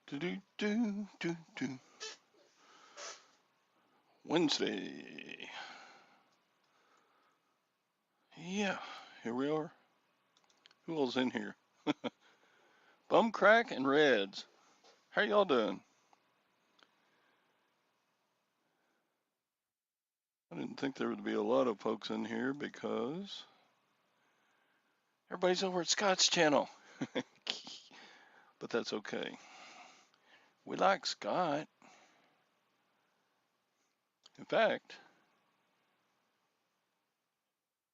Do do do do do. Wednesday. Yeah, here we are. Who all's in here? Bumcrack and Reds. How y'all doing? I didn't think there would be a lot of folks in here because everybody's over at Scott's channel. But that's okay. We like Scott. In fact,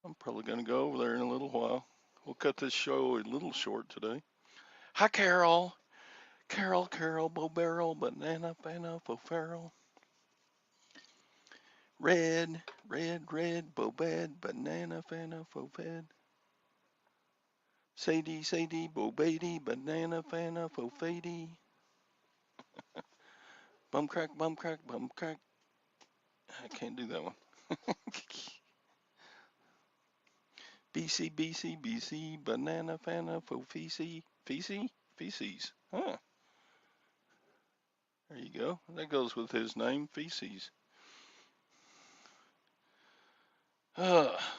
I'm probably going to go over there in a little while. We'll cut this show a little short today. Hi, Carol. Carol, Bo Barrel, Banana, Fana, Fo Farrell. Red, Bo Bad, Banana, Fana, Fo Fed. Sadie, Bo Beatty, Banana, Fana, Fo Fady. Bumcrack. I can't do that one. BC, Banana, Fana, Fo Feces. Huh. There you go. That goes with his name, Feces.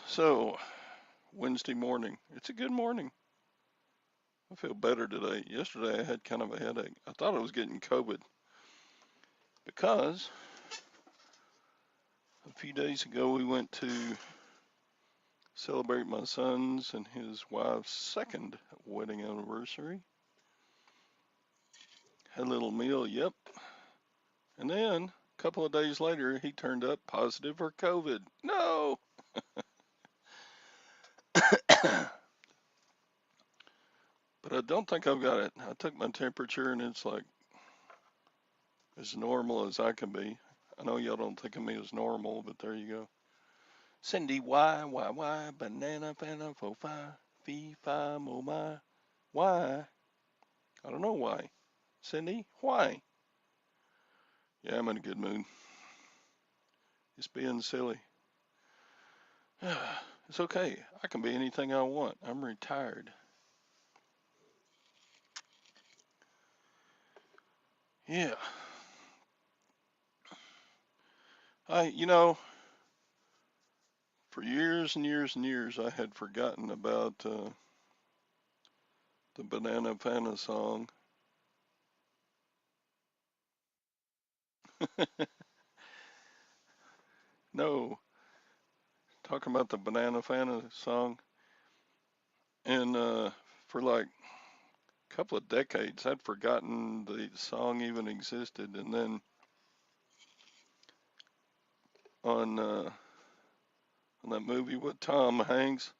So, Wednesday morning. It's a good morning. I feel better today. Yesterday I had kind of a headache. I thought I was getting COVID because a few days ago we went to celebrate my son's and his wife's second wedding anniversary. Had a little meal, yep. And then a couple of days later he turned up positive for COVID. No! But I don't think I've got it. I took my temperature and it's like as normal as I can be. I know y'all don't think of me as normal, but there you go. Cindy, why, banana, fana, fo fi, fee, fi, mo, my. Why? I don't know why. Cindy, why? Yeah, I'm in a good mood. It's being silly. It's okay. I can be anything I want. I'm retired. Yeah. For years and years and years, I had forgotten about the Banana Fana song. No, talking about the Banana Fana song. And for like a couple of decades, I'd forgotten the song even existed. And then on that movie with Tom Hanks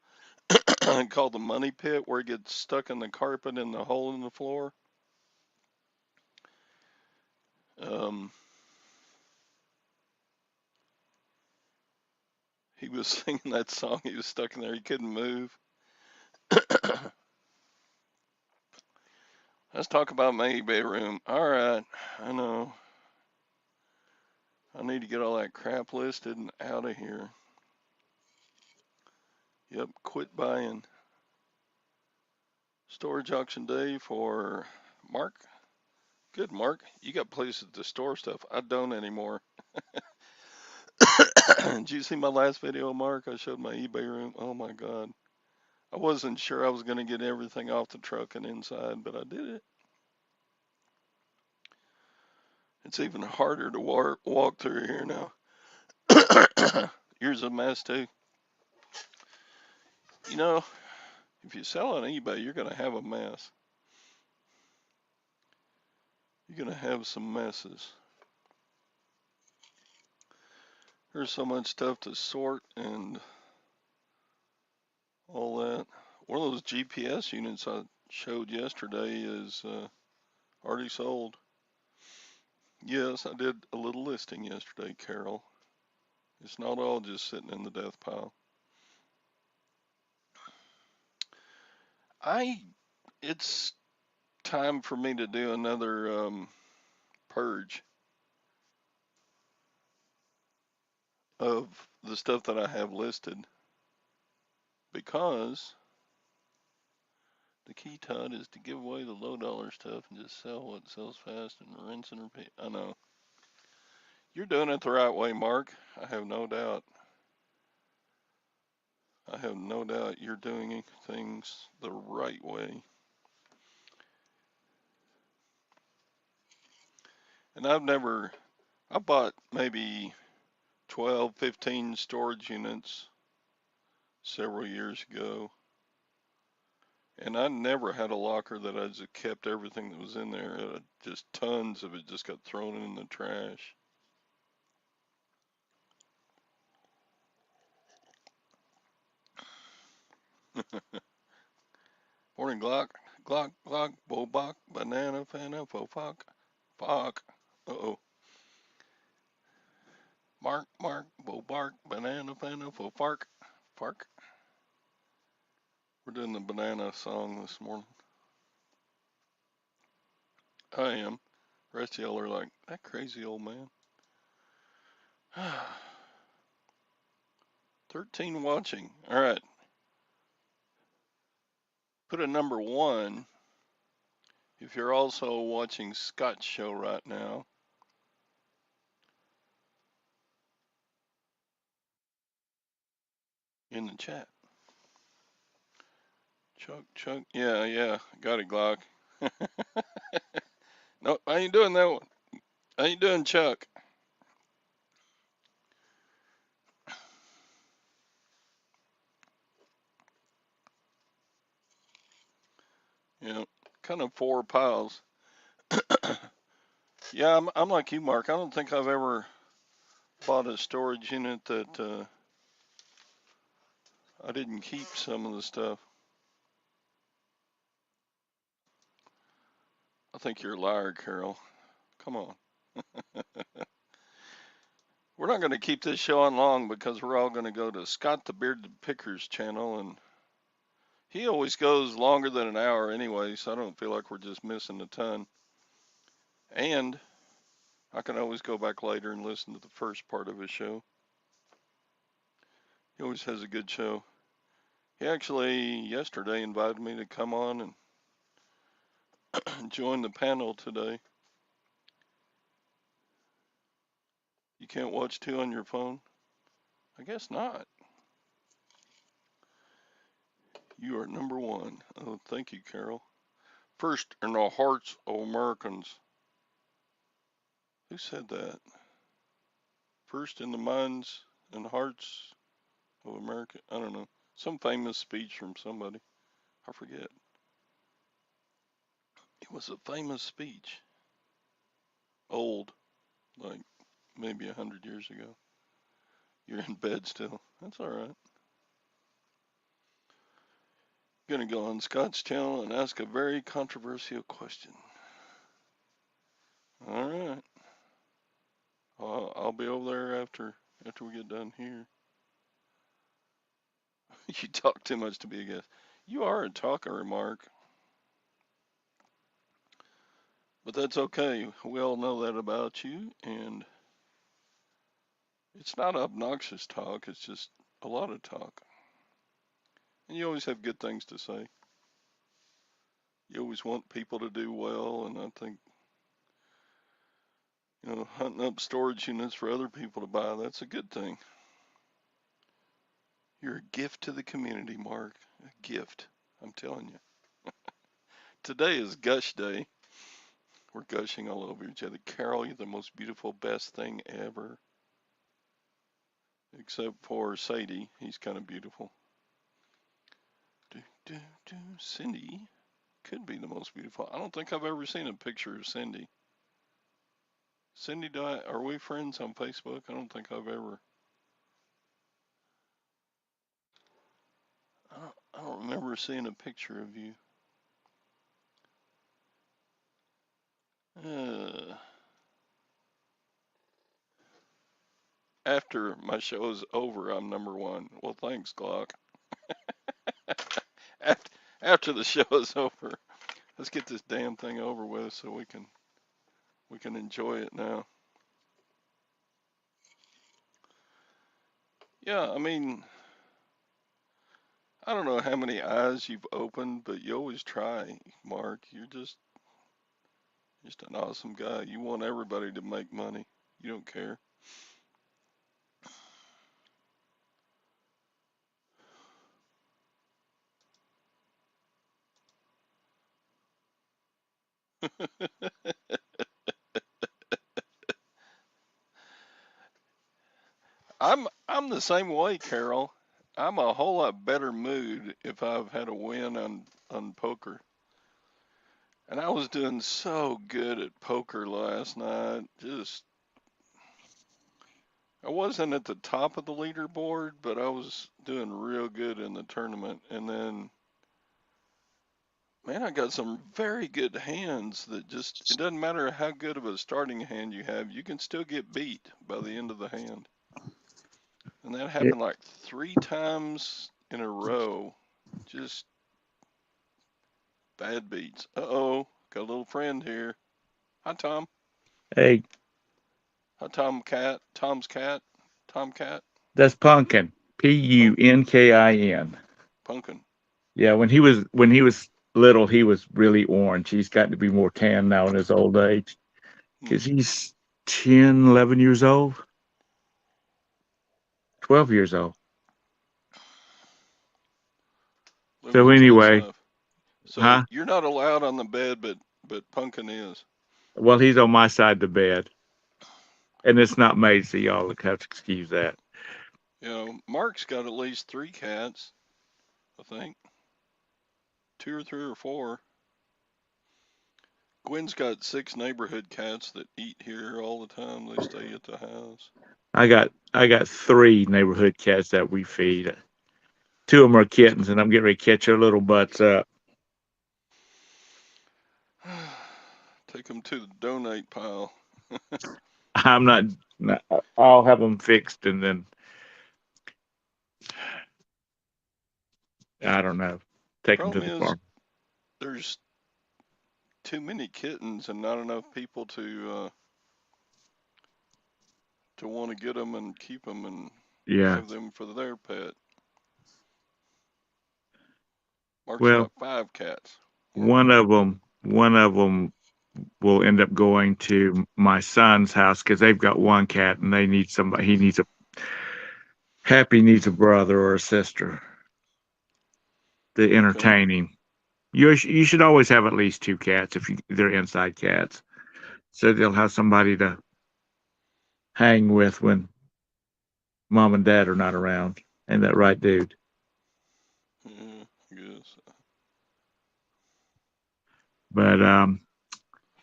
called The Money Pit, where he gets stuck in the carpet in the hole in the floor. He was singing that song. He was stuck in there. He couldn't move. Let's talk about my eBay room. All right. I know. I need to get all that crap listed and out of here. Yep. Quit buying. Storage auction day for Mark. Good, Mark. You got places to store stuff. I don't anymore. Did you see my last video, Mark? I showed my eBay room. Oh my God. I wasn't sure I was going to get everything off the truck and inside, but I did it. It's even harder to walk through here now. Here's a mess too. You know, if you sell on eBay, you're going to have a mess. You're going to have some messes. There's so much stuff to sort and all that. One of those GPS units I showed yesterday is already sold. Yes, I did a little listing yesterday, Carol. It's not all just sitting in the death pile. It's time for me to do another purge of the stuff that I have listed because The key, Todd, is to give away the low dollar stuff and just sell what sells fast and rinse and repeat. I know. You're doing it the right way, Mark. I have no doubt. I have no doubt you're doing things the right way. And I bought maybe 12, 15 storage units several years ago. And I never had a locker that I just kept everything that was in there. Just tons of it just got thrown in the trash. Morning, Glock. Glock, Glock, Bobak, Banana, Fana, Fofok, Fok. Uh-oh. Mark, Mark, Bobark, Banana, Fana, Fofark, Fark. We're doing the banana song this morning. I am. The rest of y'all are like, that crazy old man. 13 watching. All right. Put a number 1 if you're also watching Scott's show right now. In the chat. Chuck. Yeah. Got it, Glock. No, I ain't doing that one. I ain't doing Chuck. Yeah, kind of 4 piles. Yeah, I'm like you, Mark. I don't think I've ever bought a storage unit that I didn't keep some of the stuff. I think you're a liar, Carol. Come on. We're not going to keep this show on long because we're all going to go to Scott the Bearded Picker's channel, and he always goes longer than an hour anyway, so I don't feel like we're just missing a ton. And I can always go back later and listen to the first part of his show. He always has a good show. He actually yesterday invited me to come on and join the panel today. You can't watch 2 on your phone? I guess not. You are number 1. Oh, thank you, Carol. First in the hearts of Americans. Who said that? First in the minds and hearts of America. I don't know. Some famous speech from somebody. I forget. It was a famous speech. Old. Like maybe 100 years ago. You're in bed still. That's all right. Gonna go on Scott's channel and ask a very controversial question. All right. I'll be over there after we get done here. You talk too much to be a guest. You are a talker, Mark. But that's okay. We all know that about you, and it's not obnoxious talk. It's just a lot of talk. And you always have good things to say. You always want people to do well, and I think, hunting up storage units for other people to buy, that's a good thing. You're a gift to the community, Mark. A gift. I'm telling you. Today is Gush Day. We're gushing all over each other. Carol, you're the most beautiful, best thing ever. Except for Sadie. He's kind of beautiful. Cindy could be the most beautiful. I don't think I've ever seen a picture of Cindy. Cindy, are we friends on Facebook? I don't think I've ever. I don't remember seeing a picture of you. After my show is over, I'm number 1. Well, thanks, Glock. after the show is over, let's get this damn thing over with so we can enjoy it now. Yeah, I mean, I don't know how many eyes you've opened, but you always try, Mark. You're just an awesome guy. You want everybody to make money. You don't care. I'm the same way, Carol. I'm a whole lot better mood if I've had a win on poker. And I was doing so good at poker last night. Just I wasn't at the top of the leaderboard, but I was doing real good in the tournament. And then, man, I got some very good hands that just, it doesn't matter how good of a starting hand you have, you can still get beat by the end of the hand. And that Yeah. happened like 3 times in a row. Just bad beats. Uh-oh, got a little friend here. Hi, Tom. Hey, Hi, Tom Cat. Tom's cat. Tom Cat. that's Punkin. Punkin. Punkin. Yeah, when he was little, he was really orange. He's gotten to be more tan now in his old age Hmm. because he's 10, 11 years old, 12 years old. Living So his best anyway, life. So huh? you're not allowed on the bed, but Punkin is. Well, he's on my side of the bed, and it's not made, so y'all have to excuse that. You know, Mark's got at least 3 cats, I think, 2 or 3 or 4. Gwen's got 6 neighborhood cats that eat here all the time. They stay at the house. I got three neighborhood cats that we feed. Two of them are kittens, and I'm getting ready to catch their little butts up. Take them to the donate pile. I'm not. I'll have them fixed, and then I don't know. Take them to Problem the is, farm. there's too many kittens and not enough people to want to get them and keep them and Yeah. have them for their pet. Mark's Well, got 5 cats. Mark. one of them will end up going to my son's house because they've got one cat and they need somebody. Happy needs a brother or a sister to Okay. entertain him. You should always have at least two cats if they're inside cats, so they'll have somebody to hang with when mom and dad are not around. Ain't that right, dude? Yeah, I guess. But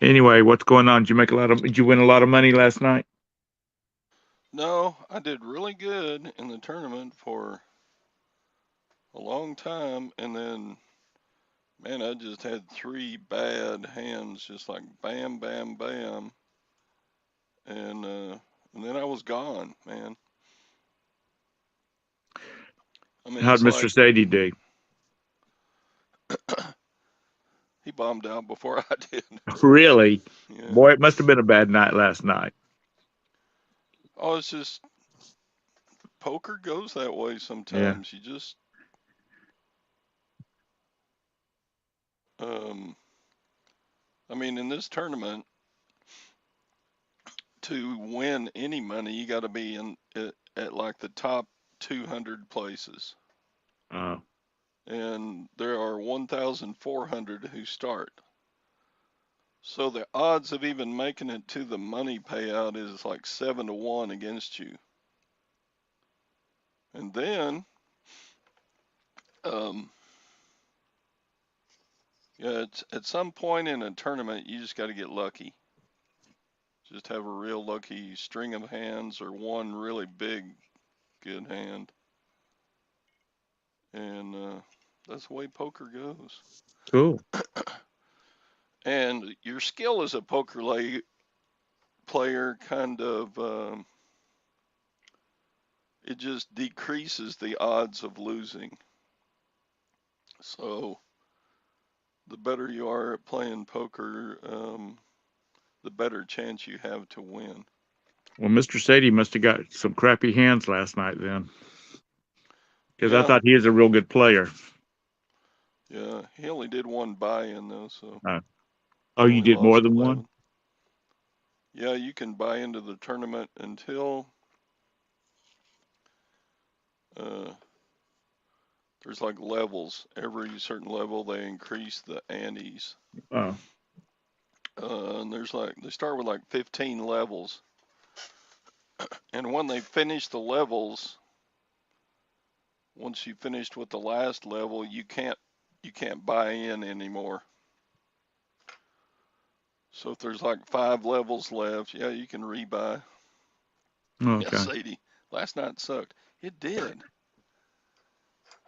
anyway, what's going on? Did you win a lot of money last night? No, I did really good in the tournament for a long time, and then, man, I just had 3 bad hands, just like bam, bam, bam, and then I was gone, man. I mean, How'd it's Mr. like Sadie do? he bombed out before I did. Really? Yeah. Boy, it must have been a bad night last night. Oh, it's just poker goes that way Yeah. sometimes. You just, um, I mean, in this tournament, to win any money, you got to be at like the top 200 places. Uh, And there are 1,400 who start. So the odds of even making it to the money payout is like 7 to 1 against you. And then, um, yeah, it's, at some point in a tournament, you just got to get lucky. Just have a real lucky string of hands or one really big good hand, and that's the way poker goes. cool. And your skill as a player kind of it just decreases the odds of losing. So the better you are at playing poker, the better chance you have to win. Well, Mr. Sadie must have got some crappy hands last night then. Because I Yeah, thought he is a real good player. yeah. He only did one buy-in though, so Oh, he you only did more lost than one? 11. Yeah, you can buy into the tournament until uh, there's like levels. Every certain level, they increase the antes. Oh, And there's like they start with like 15 levels, and when they finish the levels, once you finished with the last level, you can't buy in anymore. So if there's like 5 levels left, yeah, you can rebuy. Yeah, okay. Sadie, last night sucked. It did.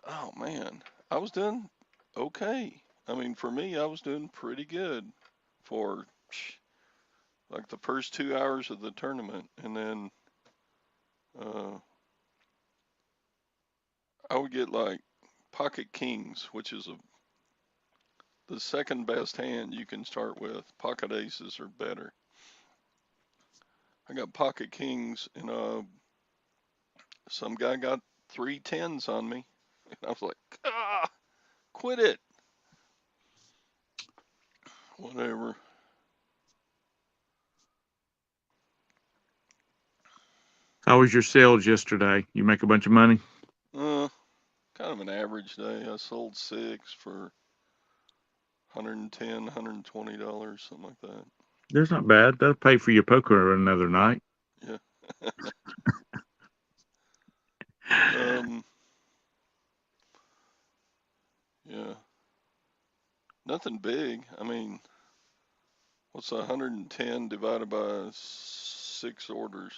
Oh man, I was doing okay. I mean, for me, I was doing pretty good for like the first 2 hours of the tournament, and then uh, I would get like pocket kings, which is the second best hand you can start with. Pocket aces are better. I got pocket kings, and some guy got 3 10s on me, and I was like, quit it. Whatever. How was your sales yesterday? You make a bunch of money? Uh, Kind of an average day. I sold 6 for 110, $120, something like that. That's not bad. That'll pay for your poker another night. Yeah. Um, yeah. Nothing big. I mean, what's 110 divided by 6 orders?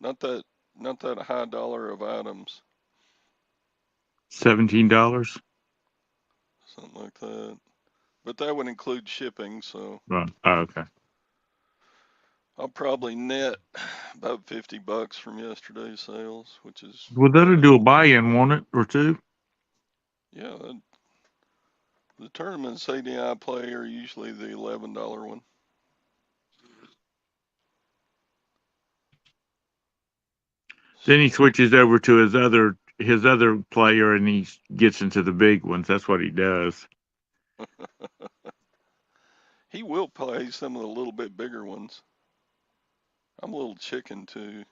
Not that, not that high dollar of items. $17? Something like that. But that would include shipping, so Right. Oh, okay. I'll probably net about $50 from yesterday's sales, which is Well, that'll do a nothing. buy-in, won't it? Or two? Yeah, the tournaments Sadie and I play are usually the $11 one. Then he So switches over to his other player and he gets into the big ones. That's what he does. he will play some of the little bit bigger ones. I'm a little chicken too.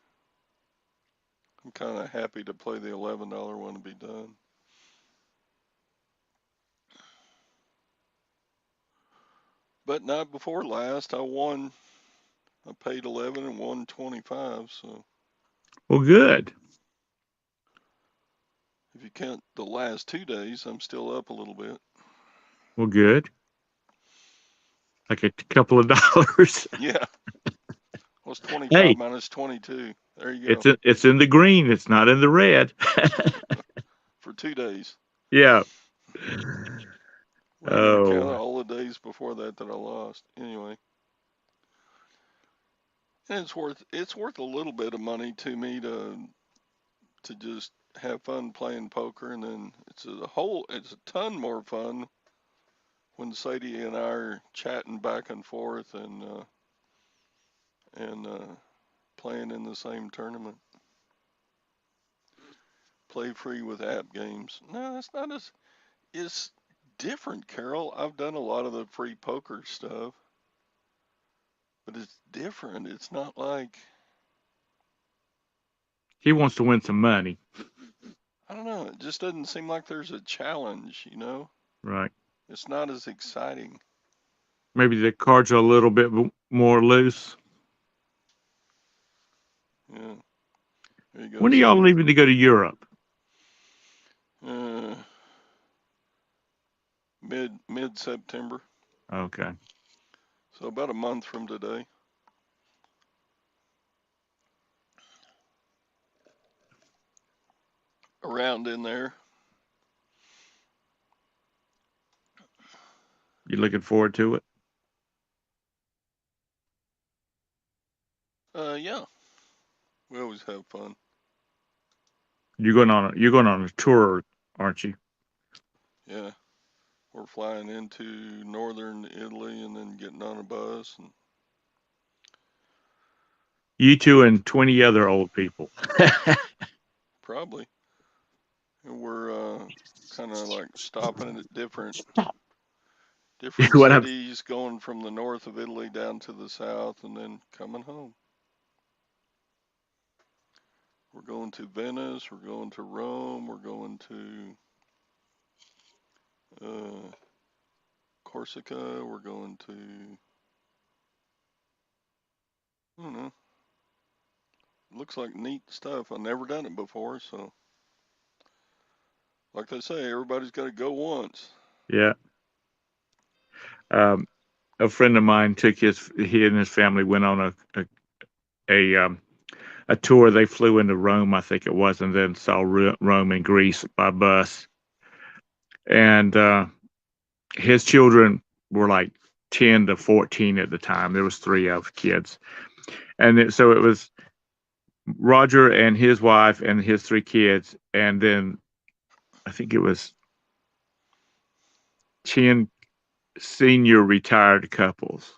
I'm kind of happy to play the $11 one and be done. But night before last, I won. I paid 11 and won 25. So Well, good. if you count the last 2 days, I'm still up a little bit. Well, good. Like a couple of dollars. Yeah, what's 25 Hey, minus 22? There you go. it's in the green. It's not in the red. For 2 days. Yeah. We ain't even counted Oh, all the days before that I lost. Anyway, and it's worth a little bit of money to me to just have fun playing poker, and then it's a ton more fun when Sadie and I are chatting back and forth and playing in the same tournament. Play free with app games. No, it's not as it's different, Carol. I've done a lot of the free poker stuff, but it's different. It's not like he wants to win some money. I don't know. It just doesn't seem like there's a challenge. Right. It's not as exciting. Maybe the cards are a little bit more loose. Yeah. There you go, When are y'all Sadie. leaving to go to Europe? Uh, mid September. Okay. So about a month from today. Around in there. You looking forward to it? Yeah. We always have fun. You're going on a tour, aren't you? Yeah. We're flying into northern Italy and then getting on a bus and You two and 20 other old people. probably. And we're kind of like stopping at different What I'm cities, going from the north of Italy down to the south, and then coming home. We're going to Venice. We're going to Rome. We're going to Corsica. We're going to, I don't know. Looks like neat stuff. I've never done it before, so like they say, everybody's got to go once. yeah. Um, a friend of mine took he and his family went on a tour. They flew into Rome, I think it was, and then saw Rome and Greece by bus. And his children were like 10 to 14 at the time. There was three of kids, and so it was Roger and his wife and his three kids, and then I think it was 10 senior retired couples.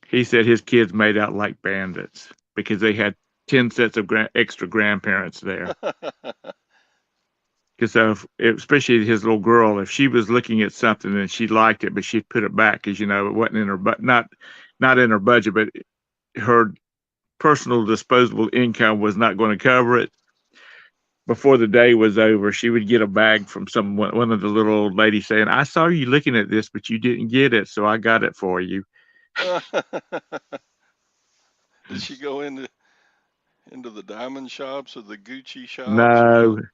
He said his kids made out like bandits because they had 10 sets of extra grandparents there. Because especially his little girl, if she was looking at something and she liked it, but she'd put it back because it wasn't in her not in her budget, but her personal disposable income was not going to cover it. Before the day was over, she would get a bag from one of the little old ladies saying, "I saw you looking at this, but you didn't get it, so I got it for you." Did she go into the diamond shops or the Gucci shops or No, what?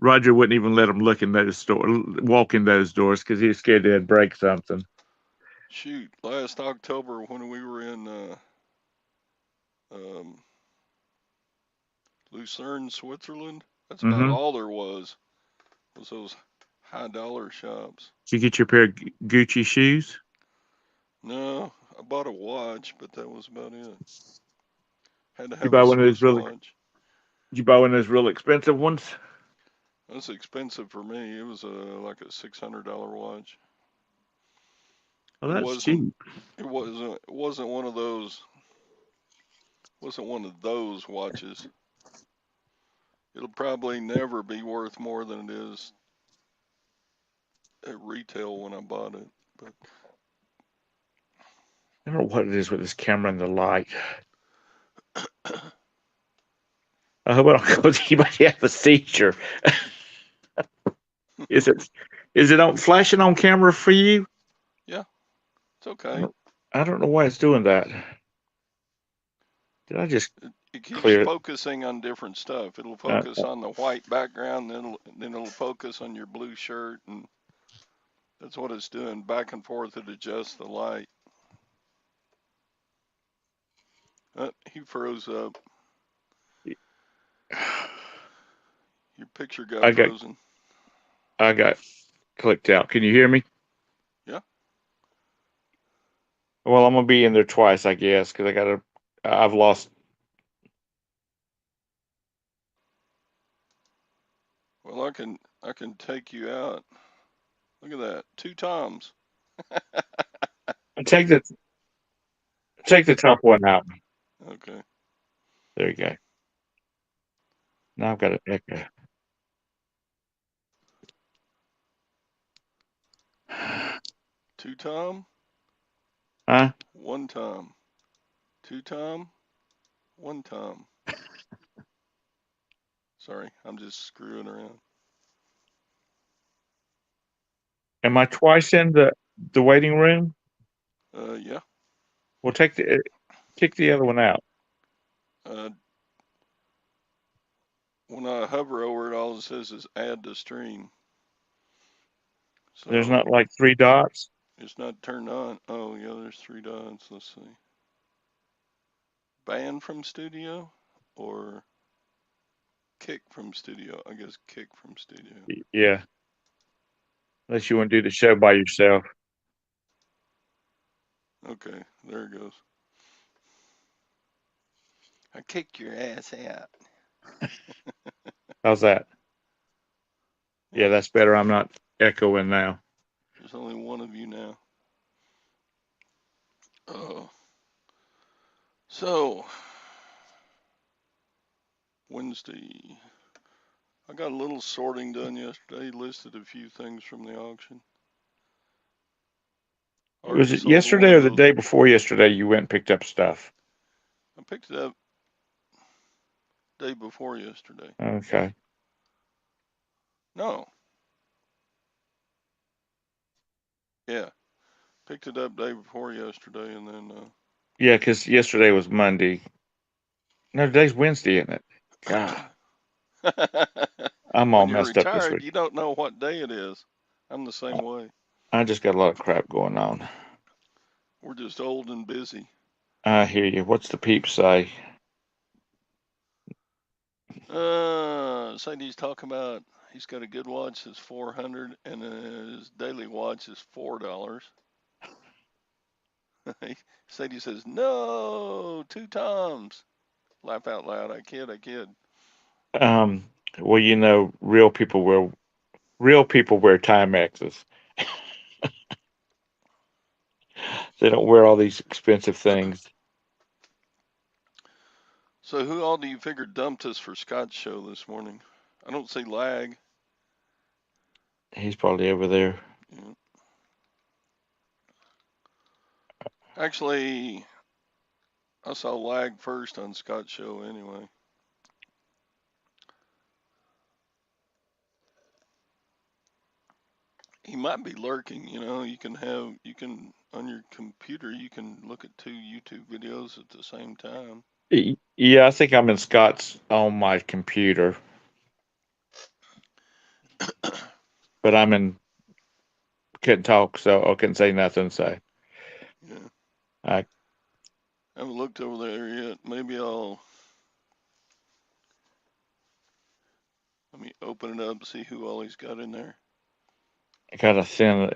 Roger wouldn't even let him walk in those doors because he was scared they'd break something. Shoot, last October when we were in um, Lucerne, Switzerland, that's about Mm-hmm. all there was those high dollar shops. Did you get your pair of Gucci shoes? No, I bought a watch, but that was about it. Had to You have buy a one of those Swiss really? watch. Did you buy one of those real expensive ones? That's expensive for me. It was like a $600 watch. Oh, It that's wasn't. cheap. It wasn't one of those. Wasn't one of those watches. It'll probably never be worth more than it is at retail when I bought it. But I don't know what it is with this camera and the light. I hope I don't cause anybody have a seizure. Is it is it on flashing on camera for you? yeah, it's I okay. don't, I don't know why it's doing that. Did I just It keeps clear it? focusing on different stuff. It'll focus on the white background, then it'll focus on your blue shirt, and that's what it's doing. Back and forth, it adjusts the light. He froze up. Your picture got I got frozen. I got clicked out. Can you hear me? Yeah. Well, I'm gonna be in there twice, I guess, because I've lost. Well, I can take you out. Look at that. Two Toms. Take the top one out. Okay. There you go. Now I've got an echo. Two Tom, Huh? one Tom. Two Tom, one Tom. Sorry, I'm just screwing around. Am I twice in the waiting room? Yeah. Well, kick the other one out. Uh, when I hover over it, all it says is add to stream. There's not So like three dots. it's not turned on. Oh, yeah, there's three dots. Let's see. Ban from studio or kick from studio? I guess kick from studio. Yeah, unless you want to do the show by yourself. Okay, there it goes. I kicked your ass out. How's that? Yeah, Yeah, that's better. I'm not echoing now. there's only one of you now. Oh, so Wednesday. I got a little sorting done yesterday. Listed a few things from the auction. Was Already it sold one yesterday of or the those. day before yesterday you went and picked up stuff? I picked it up day before yesterday. Okay. No, yeah, picked it up day before yesterday, and then Yeah, because yesterday was Monday. No, today's Wednesday, isn't it? God, I'm all when you're messed up this retired, week. you don't know what day it is. I'm the same way. I just got a lot of crap going on. We're just old and busy. I hear you. What's the peeps say? Sadie's talking about he's got a good watch that's 400, and his daily watch is $4. Sadie says no 2 times. Laugh out loud. I kid. I kid. Um, well, real people wear Timexes. They don't wear all these expensive things. So who all do you figure dumped us for Scott's show this morning? I don't see lag. He's probably over there. Yeah. Actually, I saw lag first on Scott's show anyway. He might be lurking. You can on your computer you can look at 2 YouTube videos at the same time. Yeah, I think I'm in Scott's on my computer, but couldn't talk, so I couldn't say nothing. So Yeah. I I haven't looked over there yet. Maybe let me open it up and see who all he's got in there. gotta send.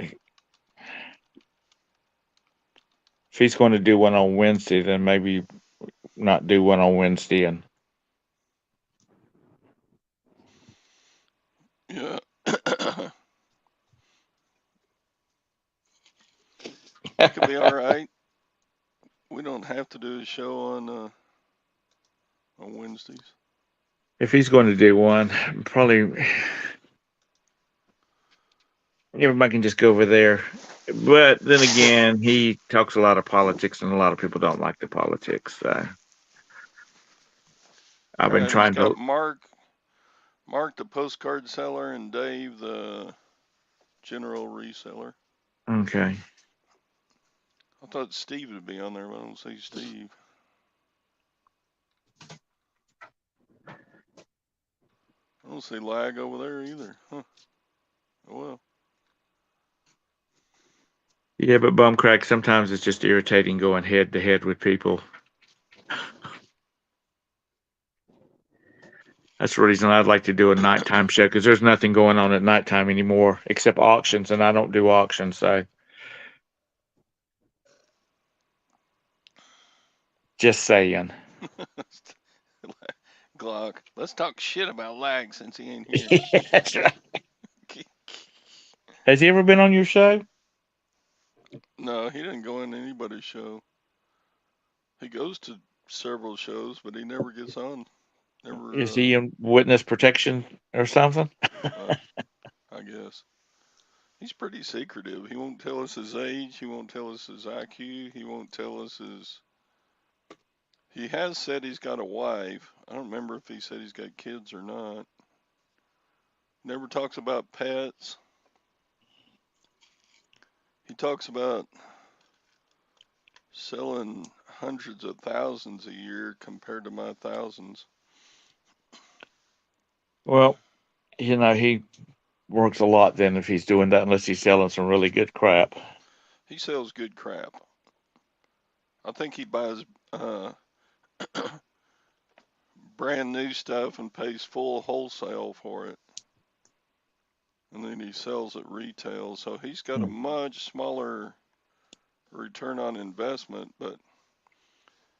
If he's going to do one on Wednesday, then maybe not do one on Wednesday. And Yeah. That could be all right. We don't have to do a show on Wednesdays. if he's going to do one, probably everybody can just go over there. But then again, he talks a lot of politics, and a lot of people don't like the politics. I've All been right, he's trying got to. Mark the postcard seller and Dave the general reseller. Okay. I thought Steve would be on there, but I don't see Steve. I don't see lag over there either. Huh. Oh well. Yeah, but bum crack, sometimes it's just irritating going head to head with people. That's the reason I'd like to do a nighttime show because there's nothing going on at nighttime anymore except auctions, and I don't do auctions, so just saying. Glock. Let's talk shit about lag since he ain't here. That's right. Has he ever been on your show? No, he didn't go in anybody's show. He goes to several shows, but he never gets on. Is Never. he in witness protection or something? I guess he's pretty secretive. He won't tell us his age. He won't tell us his IQ. He won't tell us his. He has said he's got a wife. I don't remember if he said he's got kids or not. Never talks about pets. He talks about selling hundreds of thousands a year compared to my thousands. Well, he works a lot then if he's doing that, unless he's selling some really good crap. He sells good crap. I think he buys uh, brand new stuff and pays full wholesale for it. And then he sells at retail. So he's got a Hmm. much smaller return on investment. But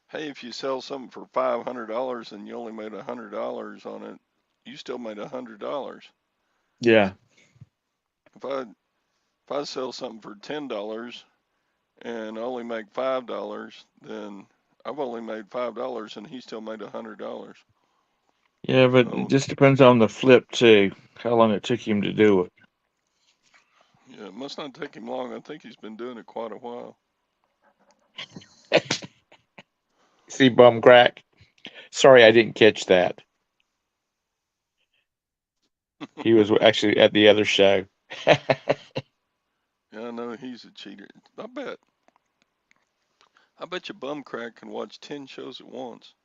hey, if you sell something for $500 and you only made $100 on it, you still made $100. Yeah. If I sell something for $10 and I only make $5, then I've only made $5 and he still made $100. Yeah, but it So just depends on the flip too. How long it took him to do yeah, it must not take him long. I think he's been doing it quite a while. it. See, bum crack. Sorry, I didn't catch that. He was actually at the other show. Yeah, I know he's a cheater. I bet you bum crack can watch 10 shows at once.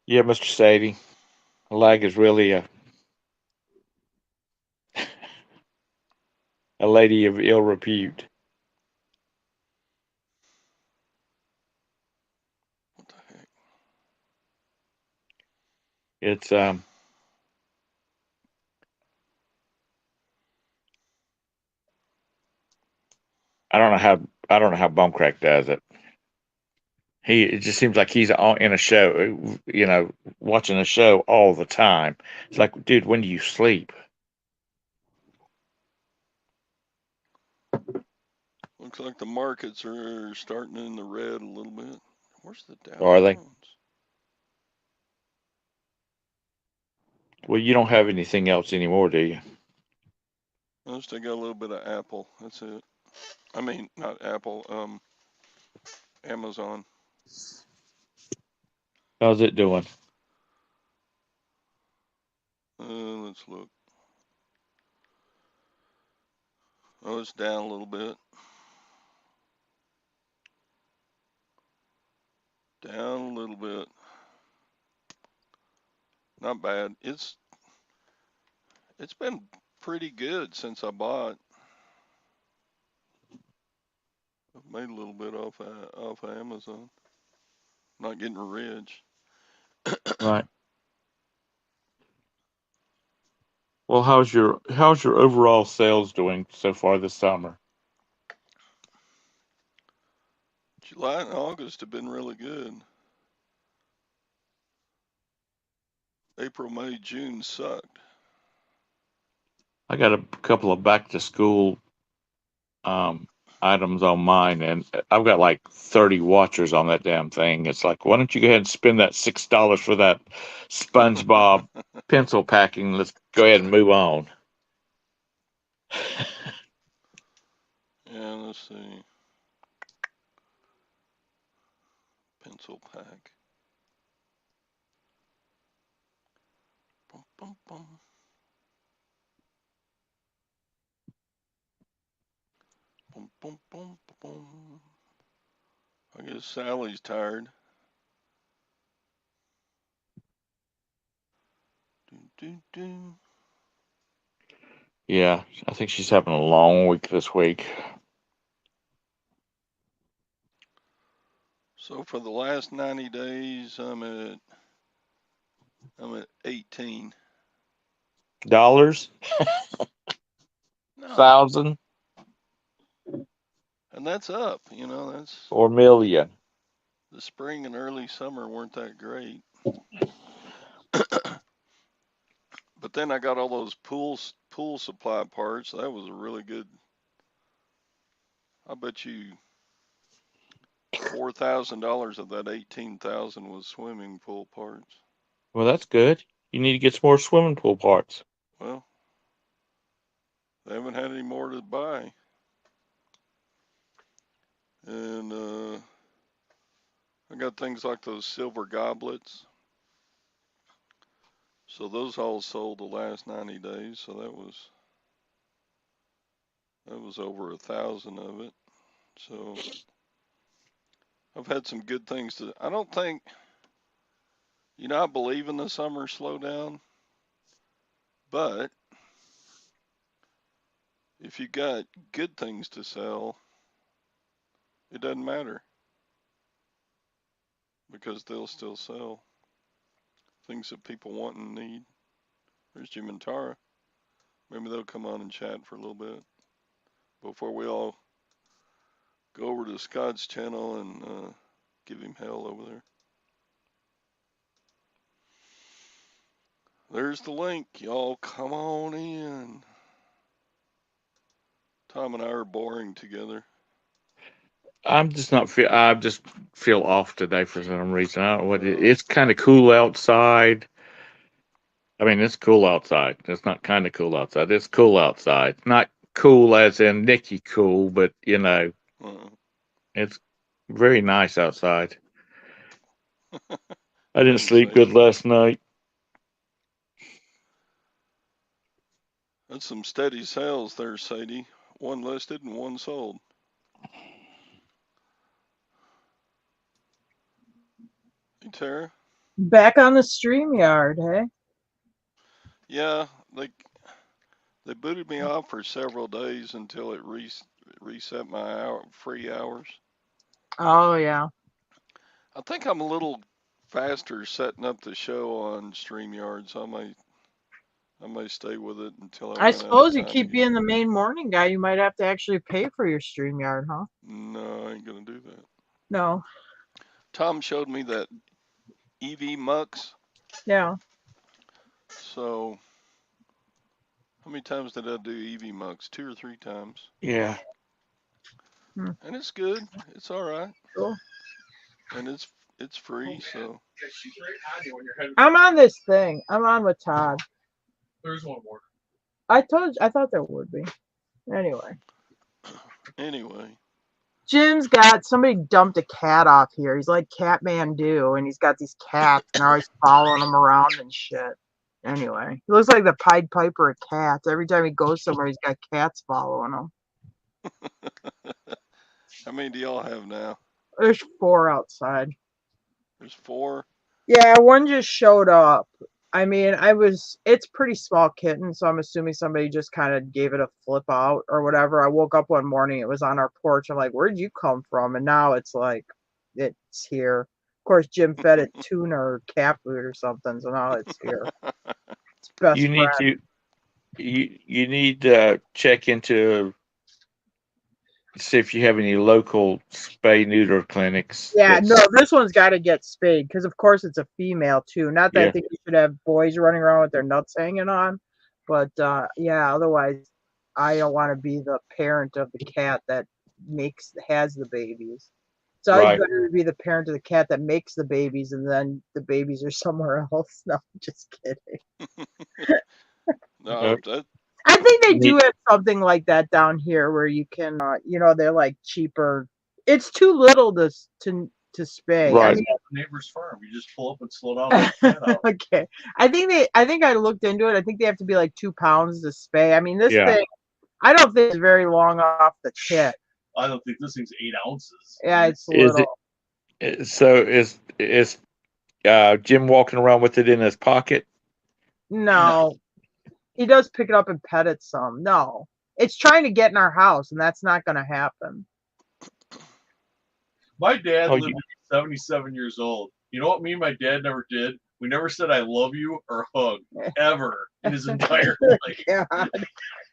Yeah, Mr. Sadie. Lag is really a lady of ill repute. What the heck? It's I don't know how Bumcrack does it. It just seems like he's in a show, watching a show all the time. It's like, dude, when do you sleep? Looks like the markets are starting in the red a little bit. Where's the Dow Or are they? Jones? Well, you don't have anything else anymore, do you? I still got a little bit of Apple. That's it. I mean, not Apple. Amazon. How's it doing? Let's look. Oh, it's down a little bit. Down a little bit. Not bad. It's been pretty good since I bought. I've made a little bit off of Amazon. Not getting rich. Right. Well, how's your overall sales doing so far this summer? July and August have been really good. April, May, June sucked. I got a couple of back to school um, items on mine, and I've got like 30 watchers on that damn thing. It's like, why don't you go ahead and spend that $6 for that SpongeBob pencil packing? Let's go ahead and move on. Yeah, let's see. Pencil pack. Bum, bum, bum. Boom, boom, boom, boom. I guess Sally's tired. Do, do, do. Yeah, I think she's having a long week this week. So for the last 90 days, I'm at 18. Dollars? No, Thousand? and that's up. That's Or million? the spring and early summer weren't that great. But then I got all those pool supply parts. That was a really good. I bet you $4,000 of that 18,000 was swimming pool parts. Well, that's good. You need to get some more swimming pool parts. Well, they haven't had any more to buy, and I got things like those silver goblets. So those all sold the last 90 days. So that was over 1,000 of it. So I've had some good things to. I don't think, I believe in the summer slowdown, but if you got good things to sell, it doesn't matter because they'll still sell things that people want and need. There's Jim and Tara. Maybe they'll come on and chat for a little bit before we all go over to Scott's channel and give him hell over there. There's the link. Y'all come on in. Tom and I are boring together. I'm just not feel. I just feel off today for some reason. I don't know what it's kind of cool outside. I mean, it's cool outside. It's not kind of cool outside. It's cool outside. Not cool as in Nikki cool, but Uh, it's very nice outside. I didn't thanks, sleep good Sadie. last night. That's some steady sales there, Sadie. One listed and one sold. Hey, Tara. Back on the StreamYard, hey? Yeah, they booted me off for several days until it reset my free hours. Oh, yeah. I think I'm a little faster setting up the show on StreamYard, so I may stay with it until I I run out of suppose you time keep again. being the main morning guy. You might have to actually pay for your StreamYard, huh? No, I ain't gonna do that. No. Tom showed me that EV Mux. Yeah. So how many times did I do EV Mux? 2 or 3 times. Yeah. Hmm. And it's good. It's all right. Cool. And it's free, so I'm on this thing. I'm on with Todd. There's one more. I thought there would be. Anyway. anyway. Jim's got somebody dumped a cat off here. He's like Catmandu, and he's got these cats, and they're always following him around and shit. Anyway, he looks like the Pied Piper of cats. Every time he goes somewhere, he's got cats following him. How many do y'all have now? There's 4 outside. There's 4. Yeah, one just showed up. I mean, it's pretty small kitten, so I'm assuming somebody just kind of gave it a flip out or whatever. I woke up one morning, it was on our porch. I'm like, where'd you come from? And now it's like, it's here. Of course, Jim fed it tuna or cat food or something, so now it's here. It's best You need friend. to you need to check into see if you have any local spay neuter clinics. Yeah, no, this one's got to get spayed because, of course, it's a female too. Not that I Yeah. think you should have boys running around with their nuts hanging on, but yeah, otherwise, I don't want to be the parent of the cat that has the babies. It's always Right. better to be the parent of the cat that makes the babies, and then the babies are somewhere else. No, I'm just kidding. No, I think they do Neat. have something like that down here where you can, they're like cheaper. It's too little to spay. I Right. mean, Neighbor's farm. You just pull up and slow down and let the cat out. okay. I think I looked into it. I think they have to be like 2 pounds to spay. I mean, this Yeah. thing, I don't think it's very long off the tip. I don't think this thing's 8 ounces. Yeah, it's Is little. So is Jim walking around with it in his pocket? No. He does pick it up and pet it some. No. It's trying to get in our house, and that's not going to happen. My dad Oh, lived to be 77 years old. You know what me and my dad never did? We never said I love you or hug ever in his entire life. God.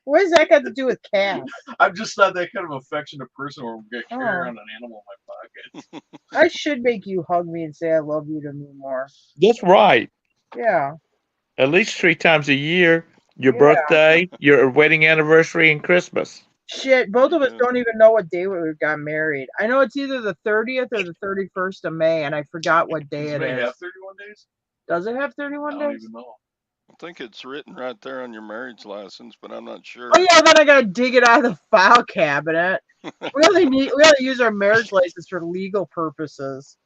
What does that got to do with cats? I'm just not that kind of affectionate person where we're going to carry Oh. around an animal in my pocket. I should make you hug me and say I love you to me more. That's right. Yeah. At least 3 times a year. Your Yeah. birthday, your wedding anniversary, and Christmas. Shit, both of us Yeah. don't even know what day we got married. I know it's either the 30th or the 31st of May, and I forgot what day Does it May is. have 31 days? Does it have I 31 don't days? even know. I think it's written right there on your marriage license, but I'm not sure. Oh yeah, then I gotta dig it out of the file cabinet. We only use our marriage license for legal purposes.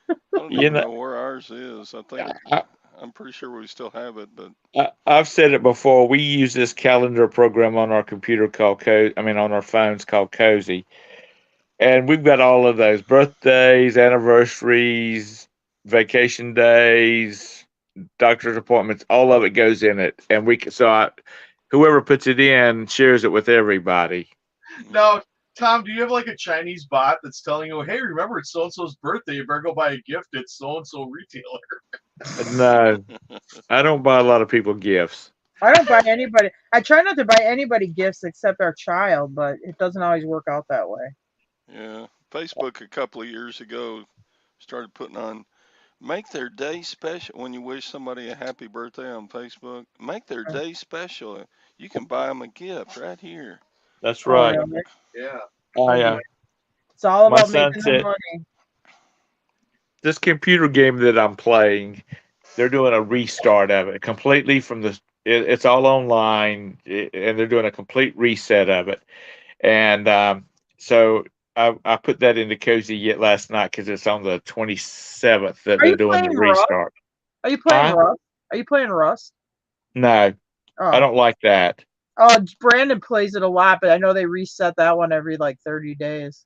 I don't You even know, know where ours is. I, I'm pretty sure we still have it, but I've said it before. We use this calendar program on our computer called on our phones called Cozy, and we've got all of those birthdays, anniversaries, vacation days, doctor's appointments. All of it goes in it, and whoever puts it in shares it with everybody. Now, Tom, do you have like a Chinese bot that's telling you, hey, remember it's so-and-so's birthday, you better go buy a gift at so-and-so retailer? No, I don't buy a lot of people gifts. I don't buy anybody. I try not to buy anybody gifts except our child, but it doesn't always work out that way. yeah. Facebook a couple of years ago started putting on make their day special when you wish somebody a happy birthday on Facebook. Make their day special. You can buy them a gift right here. That's Oh, right. really? Yeah. I It's all My about son making the said, money. this computer game that I'm playing, they're doing a restart of it completely from it's all online, and they're doing a complete reset of it. And so I put that into Cozy Yet last night because it's on the 27th that Are they're you doing the playing Rust? restart. Are you playing Huh? Rust? Are you playing Rust? No, I Oh. don't like that. Oh, Brandon plays it a lot, but I know they reset that one every like 30 days.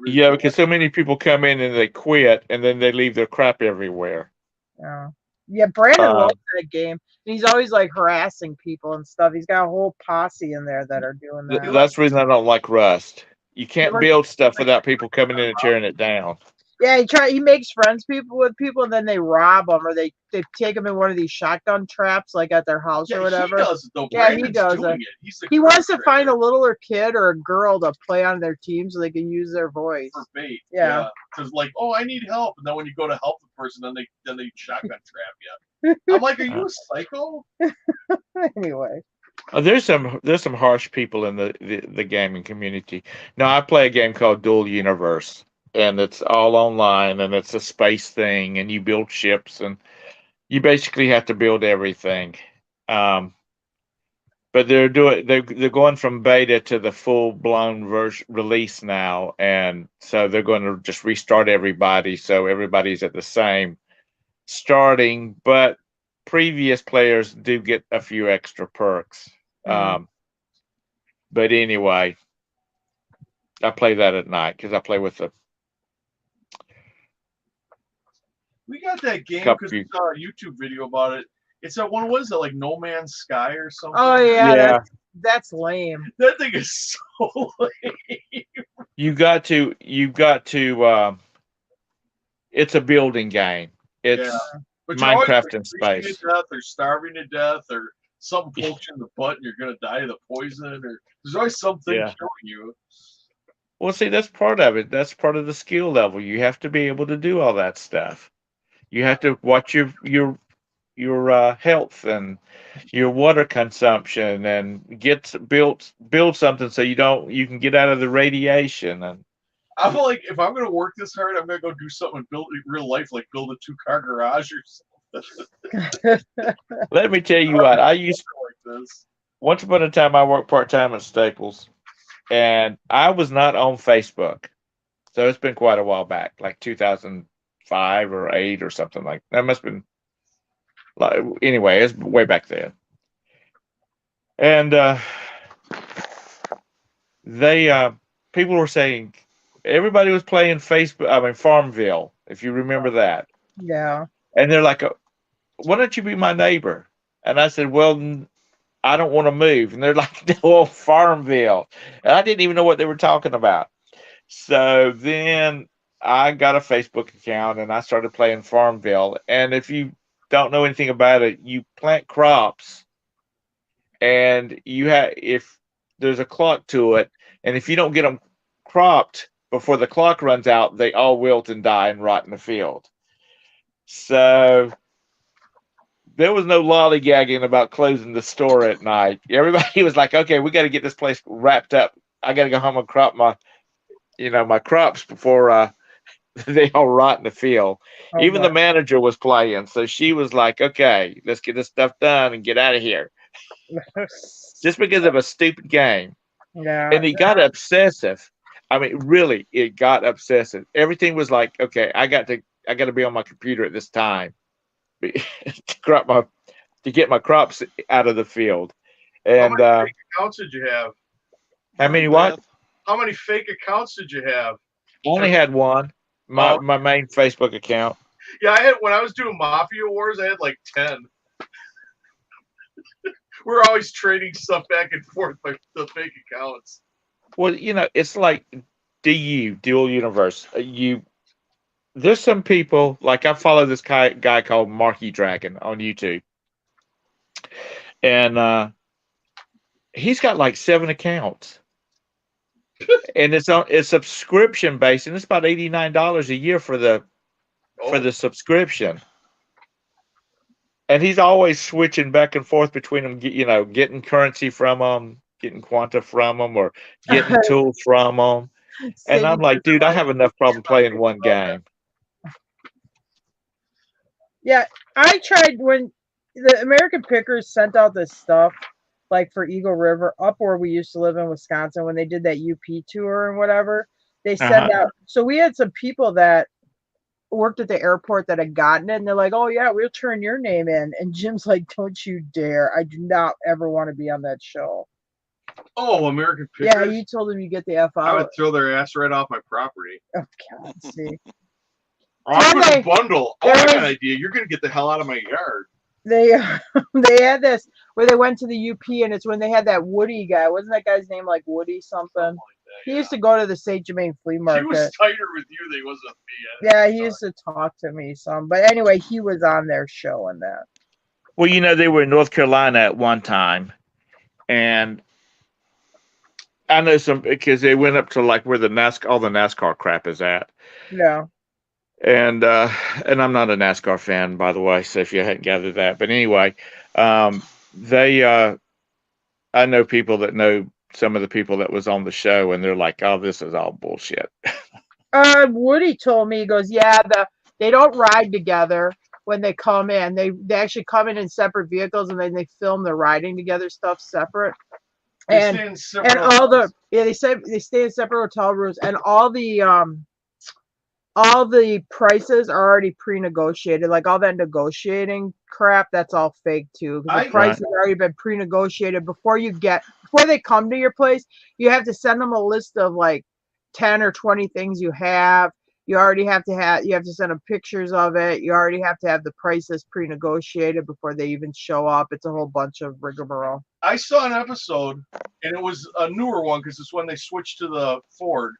Yeah, because so many people come in and they quit, and then they leave their crap everywhere. Yeah. Yeah, Brandon loves that game. And he's always like harassing people and stuff. He's got a whole posse in there that are doing that. That's the reason I don't like Rust. You can't like- build stuff without people coming in and tearing it down. Yeah, he makes friends with people, and then they rob them, or they take them in one of these shotgun traps, like at their house or whatever. He does it though. Yeah, Brandon's he does doing it. it. He wants to find a littler kid or a girl to play on their team so they can use their voice. For bait. Yeah. Because like, oh, I need help, and then when you go to help the person, then they shotgun trap you. I'm like, are you a psycho? Anyway. There's some harsh people in the gaming community. Now I play a game called Dual Universe, and it's all online, and it's a space thing, and you build ships, and you basically have to build everything. But they're going from beta to the full blown release now, and so they're going to just restart everybody, so everybody's at the same starting, but previous players do get a few extra perks. But anyway, I play that at night because I play with the. We got that game because we saw a YouTube video about it. It's that one. What is it, like No Man's Sky or something? Oh yeah. That's lame. That thing is so lame. You got to. It's a building game. It's but Minecraft in space. To death or starving to death or something pokes you in the butt and you're gonna die of the poison, or there's always something killing you. Well, see, that's part of it. That's part of the skill level. You have to be able to do all that stuff. You have to watch your health and your water consumption, and build something so you can get out of the radiation. And I feel like if I'm gonna work this hard, I'm gonna go do something and build it real life, like build a 2-car garage or something. Let me tell you what, I used like this. Once upon a time, I worked part-time at Staples, and I was not on Facebook. So it's been quite a while back, like 2005 or 8 or something like that. Must have been, like, anyway, it's way back then. And people were saying, everybody was playing Farmville, if you remember that. Yeah. And they're like, why don't you be my neighbor? And I said, well, I don't want to move. And they're like, no, Farmville. And I didn't even know what they were talking about. So then I got a Facebook account and I started playing Farmville. And if you don't know anything about it, you plant crops, and if there's a clock to it, and if you don't get them cropped before the clock runs out, they all wilt and die and rot in the field. So there was no lollygagging about closing the store at night. Everybody was like, okay, we got to get this place wrapped up. I got to go home and crop my crops before they all rot in the field. Even the manager was playing. So she was like, okay, let's get this stuff done and get out of here. Just because of a stupid game. Yeah. And he got obsessive. I mean, really, it got obsessive. Everything was like, okay, I got to be on my computer at this time to get my crops out of the field. And how many fake accounts did you have? How many what? How many fake accounts did you have? I only had one. My main Facebook account. Yeah, when I was doing Mafia Wars, I had like 10. We're always trading stuff back and forth by the fake accounts. Well, it's like Dual Universe. There's some people, like I follow this guy called Marky Dragon on YouTube, and he's got like 7 accounts, and it's subscription based, and it's about $89 a year for the subscription. And he's always switching back and forth between them, getting currency from them, getting quanta from them, or getting tools from them. And Singing I'm like, dude, I have enough problem playing one game. Yeah, I tried when the American Pickers sent out this stuff, like for Eagle River, up where we used to live in Wisconsin, when they did that UP tour and whatever. They send out. So we had some people that worked at the airport that had gotten it, and they're like, "Oh yeah, we'll turn your name in." And Jim's like, "Don't you dare! I do not ever want to be on that show." Oh, American Pickers. Yeah, you told them you get the F I would out. throw their ass right off my property. Oh God, see. I'm Okay. gonna bundle. Oh, I got an idea. You're gonna get the hell out of my yard. They they had this where they went to the UP, and it's when they had that Woody guy. Wasn't that guy's name like Woody something? Something like that, He yeah. used to go to the St. Germain flea He market. was tighter with you than he was with me. Yeah, he used to talk to me some. But anyway, he was on their show and that. Well, you know, they were in North Carolina at one time, and I know some because they went up to like where all the NASCAR crap is at. Yeah. And I'm not a NASCAR fan, by the way, so if you hadn't gathered that. But anyway, I know people that know some of the people that was on the show, and they're like, "Oh, this is all bullshit." Woody told me, he goes, "Yeah, they don't ride together when they come in. They actually come in separate vehicles, and then they film the riding together stuff separate. And all the they stay in separate hotel rooms, and all the prices are already pre-negotiated. Like all that negotiating crap, that's all fake too. Because the price has already been pre-negotiated before they come to your place. You have to send them a list of like 10 or 20 things you have. You have to send them pictures of it. You already have to have the prices pre-negotiated before they even show up. It's a whole bunch of rigmarole. I saw an episode, and it was a newer one because it's when they switched to the Ford.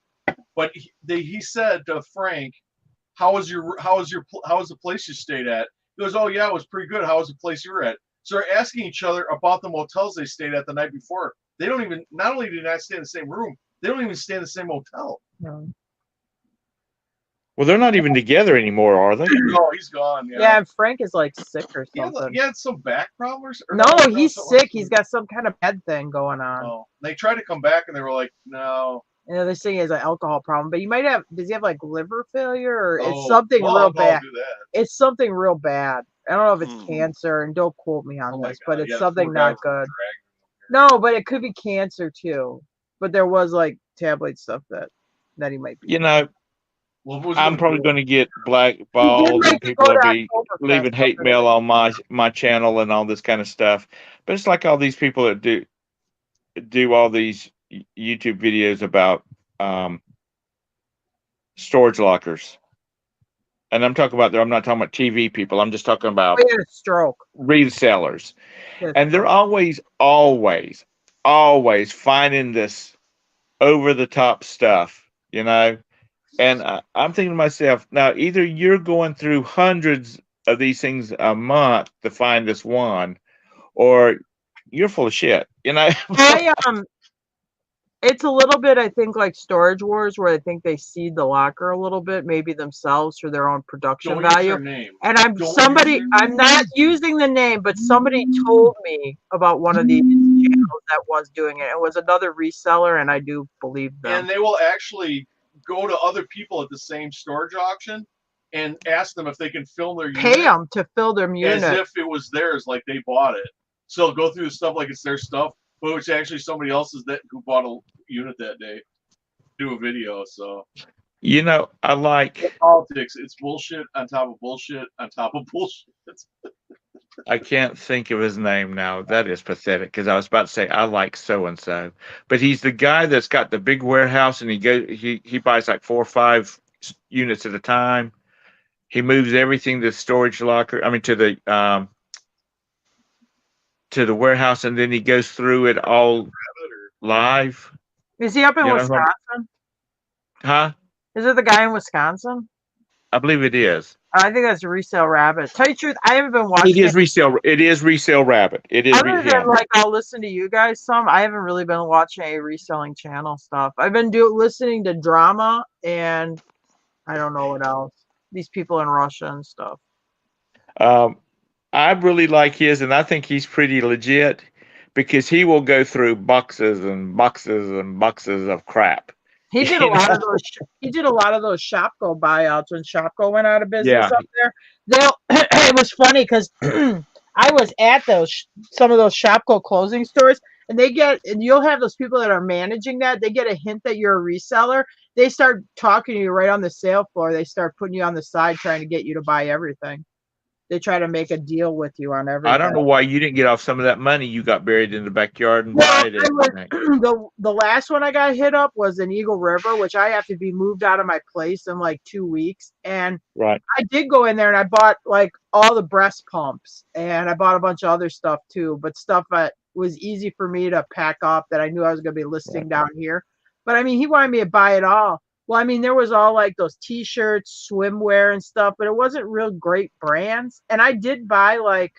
But he said to Frank, how was the place you stayed at? He goes, "Oh yeah, it was pretty good. How was the place you were at?" So they're asking each other about the motels they stayed at the night before. They don't even, not only do they not stay in the same room, they don't even stay in the same hotel. No. Well, they're not even together anymore, are they? No, he's gone. Yeah, and Frank is like sick or something. He had some back problems. No, he's sick. He's got some kind of head thing going on. Oh, they tried to come back, and they were like, "No." You know, they're saying he has an alcohol problem, but does he have like liver failure or it's something real bad? It's something real bad. I don't know if it's cancer, and don't quote me on this, but it's something not good. No, but it could be cancer too. But there was like tabloid stuff that he might be. You know, I'm probably going to get blackballed, and people will be leaving hate mail on my channel and all this kind of stuff. But it's like all these people that do all these YouTube videos about storage lockers, and I'm not talking about TV people. I'm just talking about resellers, and they're always finding this over the top stuff, you know. And I'm thinking to myself, now either you're going through hundreds of these things a month to find this one, or you're full of shit, you know. It's a little bit, I think, like Storage Wars, where I think they seed the locker a little bit, maybe themselves for their own production value. And I'm not using the name, but somebody told me about one of these channels that was doing it. It was another reseller, and I do believe them. And they will actually go to other people at the same storage auction and ask them if they can fill their unit. Pay them to fill their unit. As if it was theirs, like they bought it. So go through the stuff like it's their stuff, but it's actually somebody else's who bought a unit that day. Do a video, so. You know, I like politics. It's bullshit on top of bullshit on top of bullshit. I can't think of his name now. That is pathetic, because I was about to say I like so and so, but he's the guy that's got the big warehouse, and he buys like 4 or 5 units at a time. He moves everything to the storage locker. I mean, to the warehouse, and then he goes through it all live. Is he up in Wisconsin? Huh? Is it the guy in Wisconsin? I believe it is. I think that's Resale Rabbit. Tell you the truth, I haven't been watching. It is Resale Rabbit. It is. Other than like I'll listen to you guys some. I haven't really been watching a reselling channel stuff. I've been listening to drama, and I don't know what else. These people in Russia and stuff. I really like his, and I think he's pretty legit, because he will go through boxes and boxes and boxes of crap. He did a lot of those. He did a lot of those Shopko buyouts when Shopko went out of business Yeah. up there. They'll. It was funny because I was at some of those Shopko closing stores, and you'll have those people that are managing that. They get a hint that you're a reseller. They start talking to you right on the sale floor. They start putting you on the side, trying to get you to buy everything. They try to make a deal with you on everything. I don't know why you didn't get off some of that money you got buried in the backyard and Well, buy it. the last one I got hit up was in Eagle River, which I have to be moved out of my place in like 2 weeks. And Right. I did go in there and I bought like all the breast pumps and I bought a bunch of other stuff too, but stuff that was easy for me to pack up that I knew I was going to be listing down here. But I mean, he wanted me to buy it all. Well, I mean, there was all like those t-shirts, swimwear and stuff, but it wasn't real great brands. And I did buy like,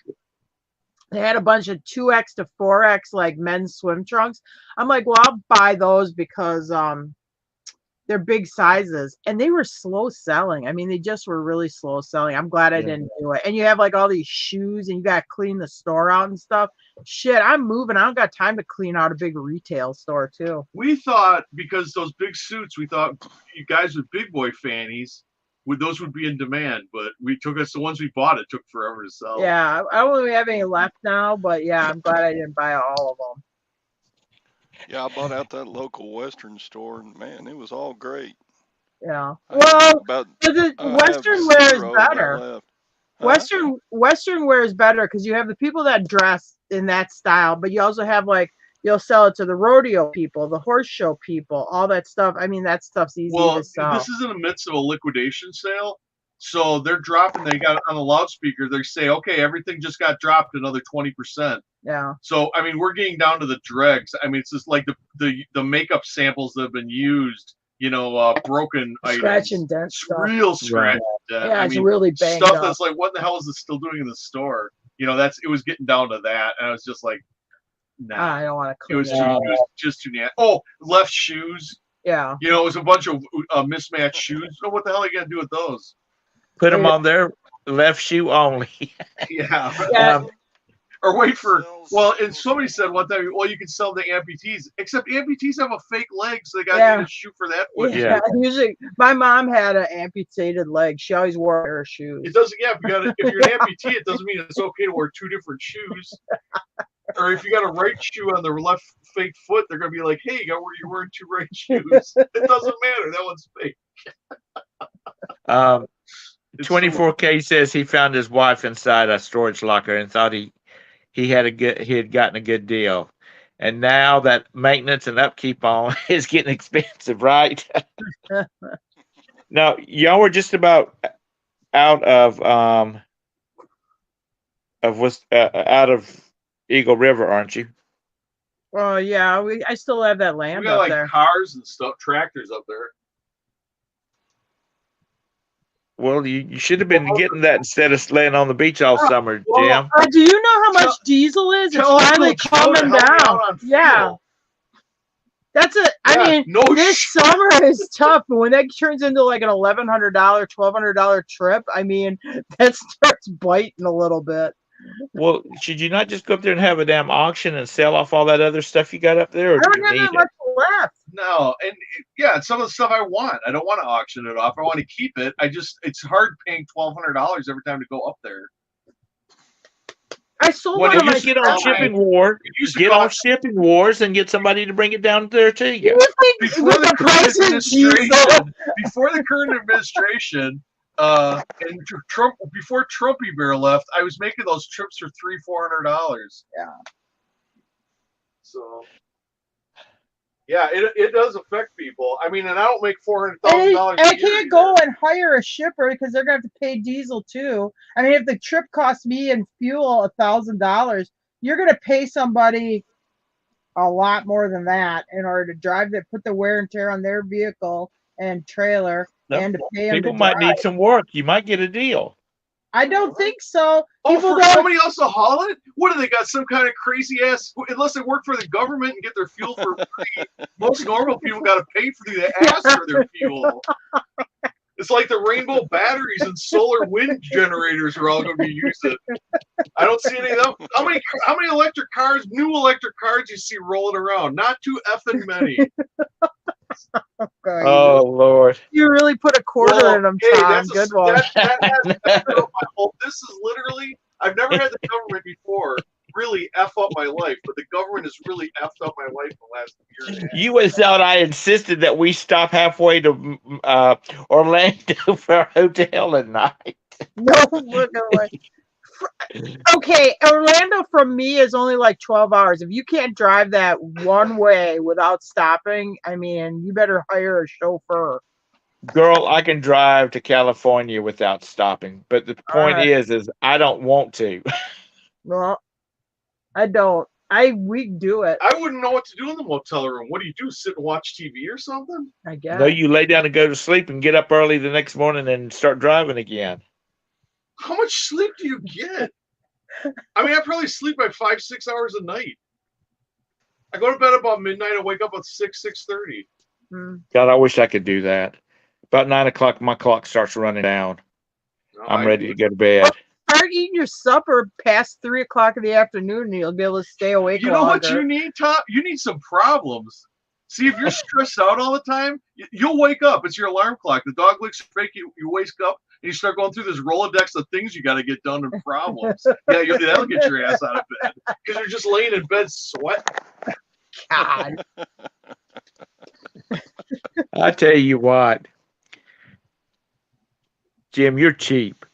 they had a bunch of 2X to 4X like men's swim trunks. I'm like, well, I'll buy those because they're big sizes, and they were slow selling. I mean, they just were really slow selling. I'm glad I didn't do it. And you have like all these shoes and you got to clean the store out and stuff. Shit, I'm moving. I don't got time to clean out a big retail store too. We thought, because those big suits, we thought you guys with big boy fannies, those would be in demand, but the ones we bought, it took forever to sell. Yeah, I don't really have any left now, but yeah, I'm glad I didn't buy all of them. Yeah, I bought out that local Western store, and man, it was all great. Yeah. Well, Western wear is better. Huh? Western wear is better because you have the people that dress in that style, but you also have like, you'll sell it to the rodeo people, the horse show people, all that stuff. I mean, that stuff's easy to sell. This is in the midst of a liquidation sale. So they're dropping, they got on the loudspeaker, they say, okay, everything just got dropped another 20%. Yeah. So, I mean, we're getting down to the dregs. I mean, it's just like the makeup samples that have been used, broken scratch items. And dent stuff. Real scratch and dent. Yeah, it's really banged stuff up. That's like, what the hell is it still doing in the store? It was getting down to that. And I was just like, nah. I don't want to clean it was just too nasty. Oh, left shoes. Yeah. It was a bunch of mismatched shoes. So what the hell are you going to do with those? Put them on their left shoe only. Yeah. Or wait for, and somebody said one time, well, you can sell the amputees, except amputees have a fake leg, so they got to get a shoe for that foot. Yeah. Usually, my mom had an amputated leg. She always wore her shoes. It doesn't, if you're an amputee, it doesn't mean it's okay to wear two different shoes. Or if you got a right shoe on the left fake foot, they're going to be like, hey, you're wearing two right shoes. It doesn't matter. That one's fake. 24K says he found his wife inside a storage locker and thought he had gotten a good deal, and now that maintenance and upkeep on is getting expensive, right? Now y'all were just about out of Eagle River, aren't you? Well, yeah, I still have that land we got up there. Cars and stuff, tractors up there. Well, you should have been getting that instead of laying on the beach all summer, Jim. Do you know how much diesel is? It's finally coming down. Yeah. I mean, this summer is tough, but when that turns into like an $1,100, $1,200 trip, I mean, that starts biting a little bit. Well, should you not just go up there and have a damn auction and sell off all that other stuff you got up there? Or I don't have that much left. No, and some of the stuff I want. I don't want to auction it off. I want to keep it. it's hard paying $1,200 every time to go up there. I sold one of my get on shipping wars. Get on shipping wars and get somebody to bring it down there to you. Before the current administration, and Trump, before Trumpy Bear left, I was making those trips for $300-400. Yeah. So. Yeah, it does affect people. I mean, and I don't make $400,000. I can't go and hire a shipper because they're gonna have to pay diesel too. I mean, if the trip costs me and fuel $1,000, you're gonna pay somebody a lot more than that in order to drive that, put the wear and tear on their vehicle and trailer, and to pay them. People might need some work. You might get a deal. I don't think so. For somebody else to haul it? What do they got? Some kind of crazy ass? Unless they work for the government and get their fuel for free, most normal people got to pay for the ass for their fuel. It's like the rainbow batteries and solar wind generators are all going to be using. I don't see any of them. How many new electric cars you see rolling around? Not too effing many. Oh Lord. You really put a quarter in them, hey, Tom. Good one. that has my whole. This is literally. I've never had the government before really f up my life, but the government has really effed up my life the last year and a half. You would have thought I insisted that we stop halfway to Orlando for a hotel at night. No fucking way. Okay, Orlando from me is only like 12 hours. If you can't drive that one way without stopping, I mean, you better hire a chauffeur. Girl, I can drive to California without stopping. But the point right. is I don't want to. Well, I don't. We do it, I wouldn't know what to do in the motel room. What do you do? Sit and watch TV or something? I guess. No, you lay down and go to sleep and get up early the next morning and start driving again. How much sleep do you get? I mean, I probably sleep by 5-6 hours a night. I go to bed about midnight. I wake up at 6:30. God, I wish I could do that. About 9 o'clock, my clock starts running down. No, I'm ready to go to bed. Start eating your supper past 3 o'clock in the afternoon, and you'll be able to stay awake. You know longer. what you need, Todd? You need some problems. See, if you're stressed out all the time, you'll wake up. It's your alarm clock. The dog licks your fake. You wake up and you start going through this Rolodex of things you got to get done and problems. Yeah, that'll get your ass out of bed because you're just laying in bed sweating. God. I tell you what, Jim, you're cheap.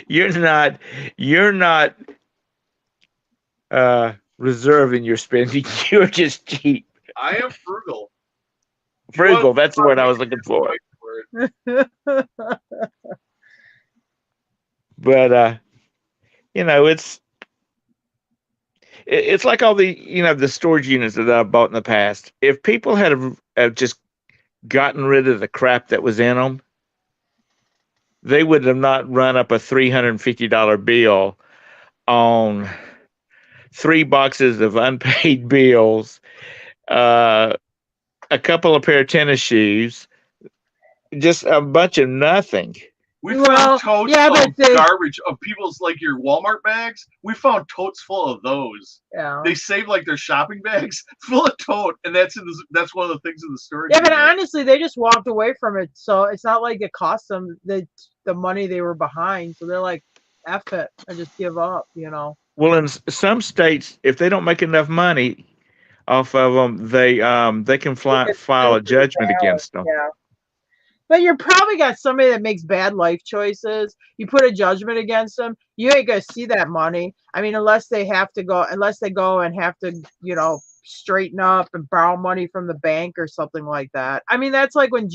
You're not reserving your spending. You're just cheap. I am frugal. Frugal, that's the word I was looking for. But it's like all the the storage units that I've bought in the past. If people had have just gotten rid of the crap that was in them, they would have not run up a $350 bill on 3 boxes of unpaid bills, a couple of pair of tennis shoes, just a bunch of nothing. We found totes of garbage of people's, like your Walmart bags. We found totes full of those. Yeah. They saved like their shopping bags full of tote, and that's one of the things in the storage. Yeah, but honestly, they just walked away from it, so it's not like it cost them the money they were behind. So they're like, "F it, I just give up," Well, in some states, if they don't make enough money off of them, they can file a judgment against them. Yeah. But you're probably got somebody that makes bad life choices. You put a judgment against them, you ain't gonna see that money. I mean, unless they go and have to, straighten up and borrow money from the bank or something like that. I mean, that's like when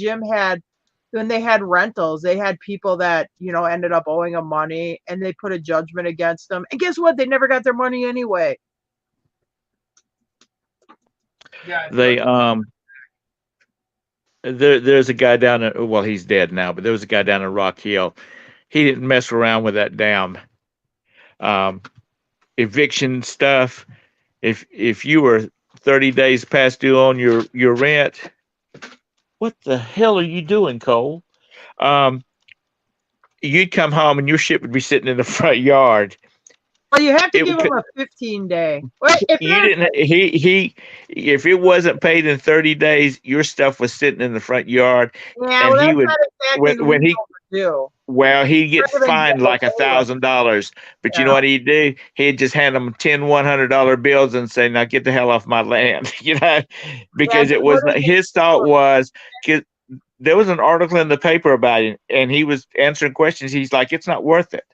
they had rentals, they had people that, ended up owing them money, and they put a judgment against them. And guess what? They never got their money anyway. Yeah. There's a guy down at, well, he's dead now, but there was a guy down in Rock Hill. He didn't mess around with that damn eviction stuff. If you were 30 days past due on your rent, what the hell are you doing, Cole? You'd come home and your shit would be sitting in the front yard. Well, you have to give him a 15-day. If it wasn't paid in 30 days, your stuff was sitting in the front yard. Yeah, and he would when he do. Well, he'd get fined like $1,000. But you know what he'd do? He'd just hand them 10 $100 bills and say, "Now get the hell off my land," because it was his thought was, there was an article in the paper about it, and he was answering questions. He's like, "It's not worth it."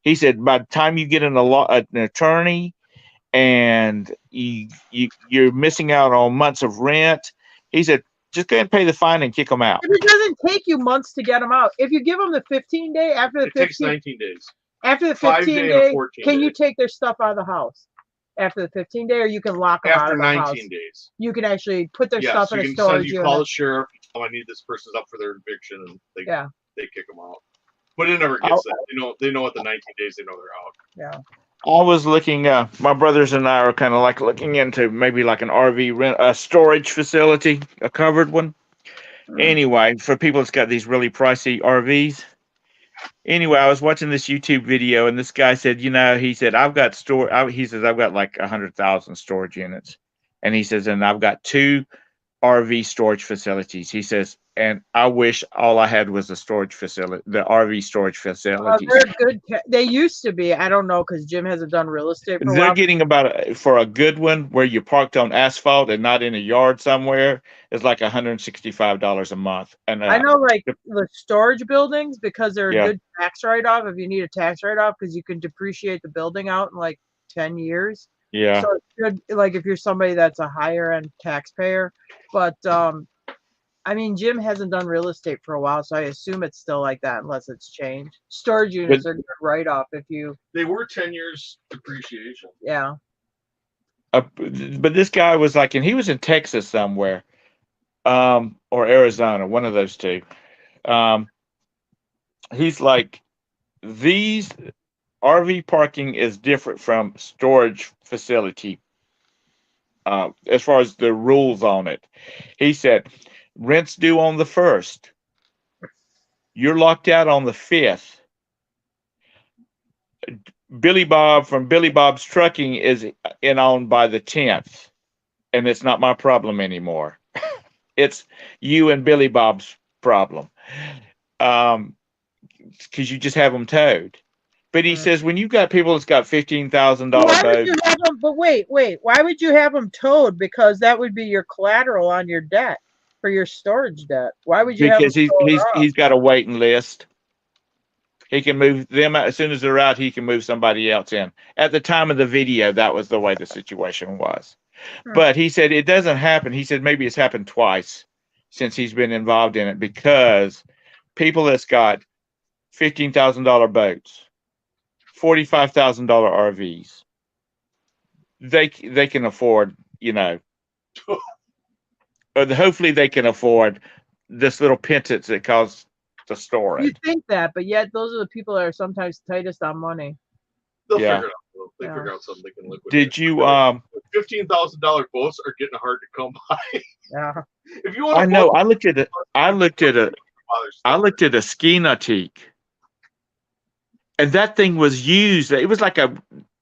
He said, by the time you get an attorney and you're missing out on months of rent, he said, just go ahead and pay the fine and kick them out. It doesn't take you months to get them out. If you give them the 15-day, after the 15, it takes 19 days. After the 15-day, can you days. take their stuff out of the house? After the 15-day, or you can lock them out of the house? After 19 days. You can actually put their stuff in a storage unit. You call the sheriff, I need this person's up for their eviction, and they kick them out. But it never gets that. They know at the 19 days, they know they're out. Yeah. I was looking, my brothers and I are kind of like looking into maybe like an RV a storage facility, a covered one. Anyway, for people that's got these really pricey RVs. Anyway, I was watching this YouTube video, and this guy said, he said, I've got like 100,000 storage units. And he says, and I've got 2 RV storage facilities. He says, and I wish all I had was a storage facility, the RV storage facilities. They're good. They used to be. I don't know because Jim hasn't done real estate for a They're while. getting about for a good one where you parked on asphalt and not in a yard somewhere is like $165 a month. And I know, like the storage buildings, because they're a Yeah. good tax write-off if you need a tax write-off, because you can depreciate the building out in like 10 years. yeah, So it's good, like if you're somebody that's a higher end taxpayer. But I mean, Jim hasn't done real estate for a while, so I assume it's still like that unless it's changed. Storage units are good write-off if you, They were 10 years depreciation. yeah. but this guy was like, and he was in Texas somewhere, or Arizona, one of those two. He's like, these RV parking is different from storage facility as far as the rules on it. He said, rent's due on the 1st. You're locked out on the 5th. Billy Bob from Billy Bob's Trucking is in on by the 10th, and it's not my problem anymore. It's you and Billy Bob's problem, because you just have them towed. But he says when you've got people that's got $15,000 Why would boats, you have them? But wait. Why would you have them towed? Because that would be your collateral on your debt for your storage debt. Why would you because have them towed up? he's got a waiting list. He can move them out as soon as they're out. He can move somebody else in. At the time of the video, that was the way the situation was. But he said it doesn't happen. He said maybe it's happened twice since he's been involved in it, because people that's got $15,000 boats, $45,000 RVs, they can afford, hopefully they can afford this little pittance that costs to store You it. think that, but yet those are the people that are sometimes tightest on money. They'll Yeah. figure it out. They'll Yeah. figure out something they can liquidate. Did you $15,000 boats are getting hard to come by. Yeah. If you want I to know I looked at a ski nautique, and that thing was used. It was like a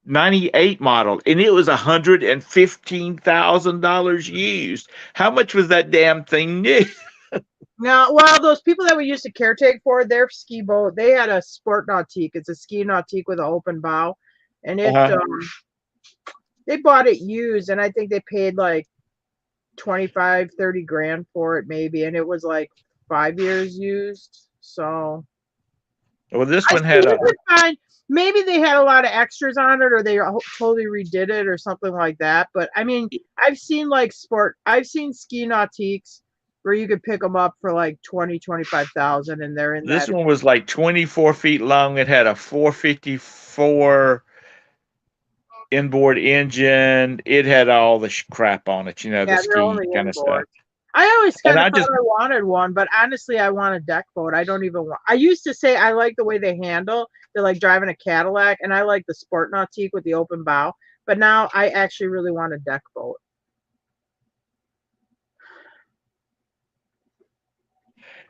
98 model, and it was $115,000 used. How much was that damn thing new? Now, well, those people that we used to caretake for their ski boat, they had a sport nautique. It's a ski nautique with an open bow, and it they bought it used, and I think they paid like 25, 30 grand for it maybe, and it was like 5 years used. So Well, this I one had think a it was fine. Maybe they had a lot of extras on it, or they totally redid it, or something like that. But I mean, I've seen ski nautiques where you could pick them up for like 20, 25,000, and they're in this that. one was like 24 feet long. It had a 454 inboard engine. It had all the crap on it, the they're ski only kind of stuff. inboard. I always kind And of I thought I wanted one, but honestly, I want a deck boat. I don't even want. I used to say I like the way they handle. They're like driving a Cadillac, and I like the sport nautique with the open bow. But now I actually really want a deck boat.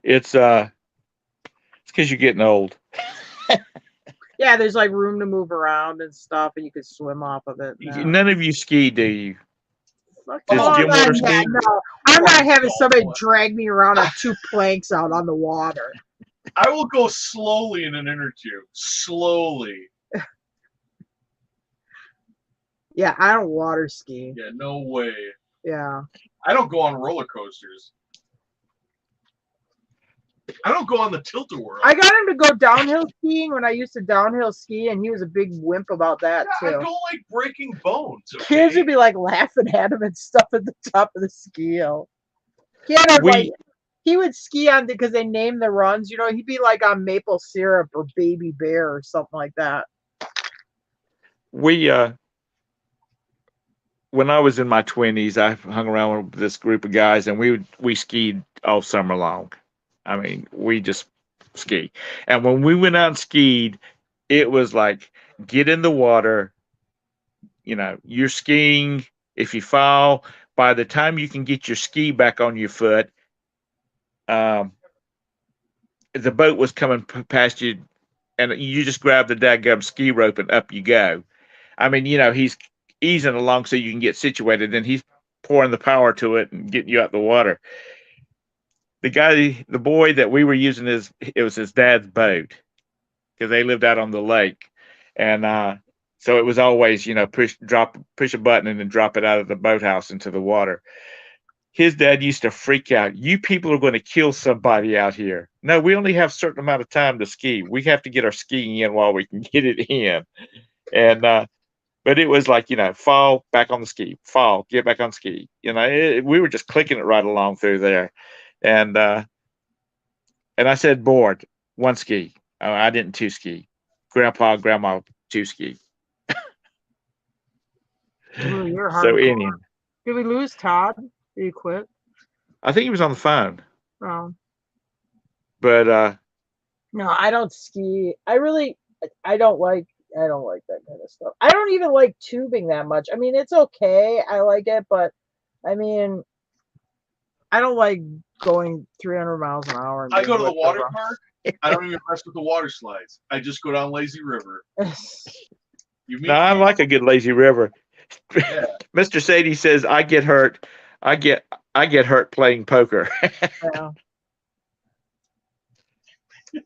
It's because you're getting old. Yeah, there's like room to move around and stuff, and you can swim off of it. now. None of you ski, do you? Come Does Jim on, water yeah, ski? no, I'm not having somebody drag me around on 2 planks out on the water. I will go slowly in an inner tube. Slowly. Yeah, I don't water ski. Yeah, no way. Yeah. I don't go on roller coasters. I don't go on the tilt-a-whirl. I got him to go downhill skiing when I used to downhill ski, and he was a big wimp about that I too. don't like breaking bones. Okay? Kids would be like laughing at him and stuff at the top of the ski hill. He would ski on because they named the runs. He'd be like on maple syrup or baby bear or something like that. We when I was in my 20s, I hung around with this group of guys, and we skied all summer long. I mean, we just ski. And when we went out and skied, it was like, get in the water. You're skiing. If you fall, by the time you can get your ski back on your foot, the boat was coming past you, and you just grab the daggum ski rope and up you go. I mean, he's easing along so you can get situated, and he's pouring the power to it and getting you out the water. The boy that we were using, it was his dad's boat because they lived out on the lake, and so it was always, push a button and then drop it out of the boathouse into the water. His dad used to freak out. You people are going to kill somebody out here. No, we only have a certain amount of time to ski. We have to get our skiing in while we can get it in. And but it was like, fall, back on the ski, fall, get back on ski. We were just clicking it right along through there. And I said, board, one ski. I didn't two ski. Grandma, two ski. Ooh, you're So hardcore. anyway, Did we lose Todd? Did he quit? I think he was on the phone. Oh. But No, I don't ski. I don't like that kind of stuff. I don't even like tubing that much. I mean, it's okay. I like it, but I mean, I don't like going 300 miles an hour. I go to the water park. I don't even mess with the water slides. I just go down lazy river. No, I like a good lazy river. Yeah. Mr. Sadie says I get hurt. I get hurt playing poker.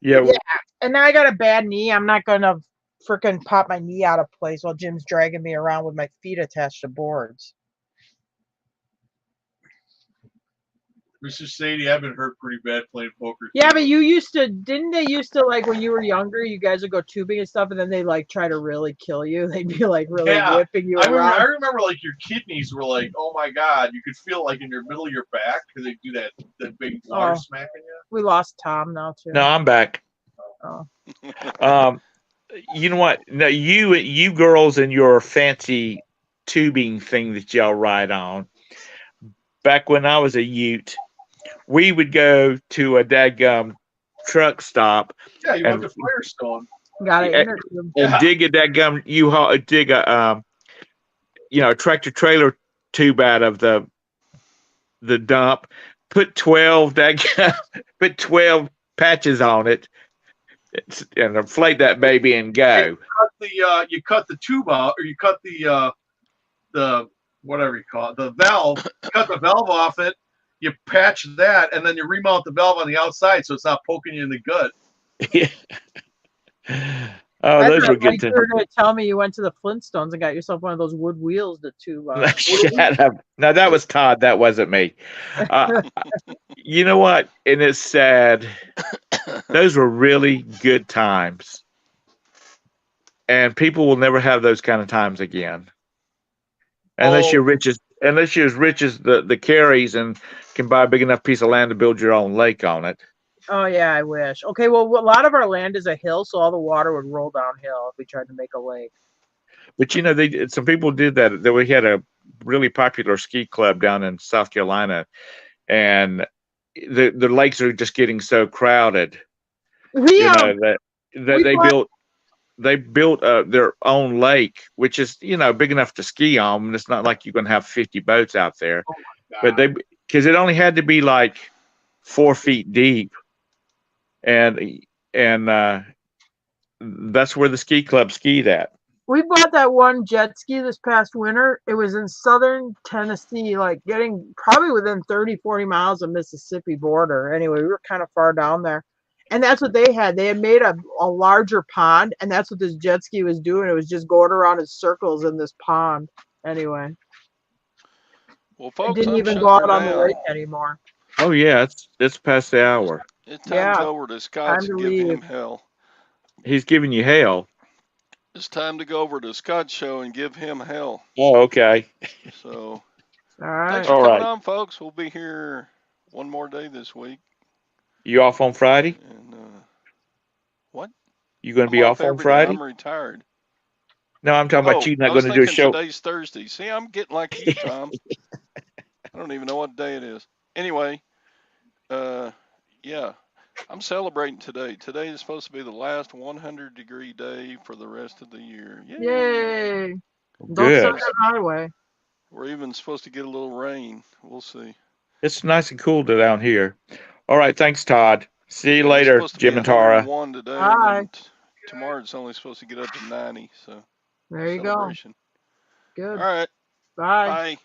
Yeah. And now I got a bad knee. I'm not gonna freaking pop my knee out of place while Jim's dragging me around with my feet attached to boards. Mr. Sadie, I've been hurt pretty bad playing poker. Yeah, but didn't they used to, like, when you were younger, you guys would go tubing and stuff, and then they like try to really kill you. They'd be like really whipping you around. I remember like your kidneys were like, oh my God, you could feel like in your middle of your back because they do that big water smacking you. We lost Tom now too. No, I'm back. Oh. You know what? No, you girls and your fancy tubing thing that y'all ride on. Back when I was a Ute, we would go to a daggum truck stop. Yeah, you went to Firestone. Got it. And dig a daggum U-Haul, dig a tractor trailer tube out of the dump. Put 12 patches on it, and inflate that baby and go. You cut the tube out, or you cut the whatever you call it, the valve. Cut the valve off it. You patch that, and then you remount the valve on the outside so it's not poking you in the gut. Yeah. Oh, those were good. You were going to tell me you went to the Flintstones and got yourself one of those wood wheels to tube on. Shut up. No, that was Todd. That wasn't me. You know what? And it's sad. Those were really good times. And people will never have those kind of times again. Unless you're as rich as the Carries and can buy a big enough piece of land to build your own lake on it. Oh yeah, I wish. Okay, well, a lot of our land is a hill, so all the water would roll downhill if we tried to make a lake. But some people did that. We had a really popular ski club down in South Carolina, and the lakes are just getting so crowded. That they built their own lake, which is big enough to ski on. And it's not like you're going to have 50 boats out there, but because it only had to be like 4 feet deep, and that's where the ski club skied at. We bought that one jet ski this past winter. It was in southern Tennessee, like getting probably within 30, 40 miles of Mississippi border. Anyway, we were kind of far down there. And that's what they had. They had made a larger pond, and that's what this jet ski was doing. It was just going around in circles in this pond. Anyway. Well, folks, it didn't even go out on the lake anymore. Oh, yeah. It's past the hour. It's time to go over to Scott's and give him hell. He's giving you hell. It's time to go over to Scott's show and give him hell. Oh, okay. So, all right. Thanks for coming on, folks. We'll be here one more day this week. You off on Friday? And, what? You going to be off on Friday? I'm retired. No, I'm talking about you not going to do a show. Today's Thursday. See, I'm getting like you, Tom. I don't even know what day it is. Anyway, yeah, I'm celebrating today. Today is supposed to be the last 100-degree day for the rest of the year. Yay! Good. Don't send it my way. We're even supposed to get a little rain. We'll see. It's nice and cool down here. All right, thanks, Todd. See you later, Jim and Tara. Today, bye. Tomorrow it's only supposed to get up to 90. So there you go. Good. All right. Bye. Bye.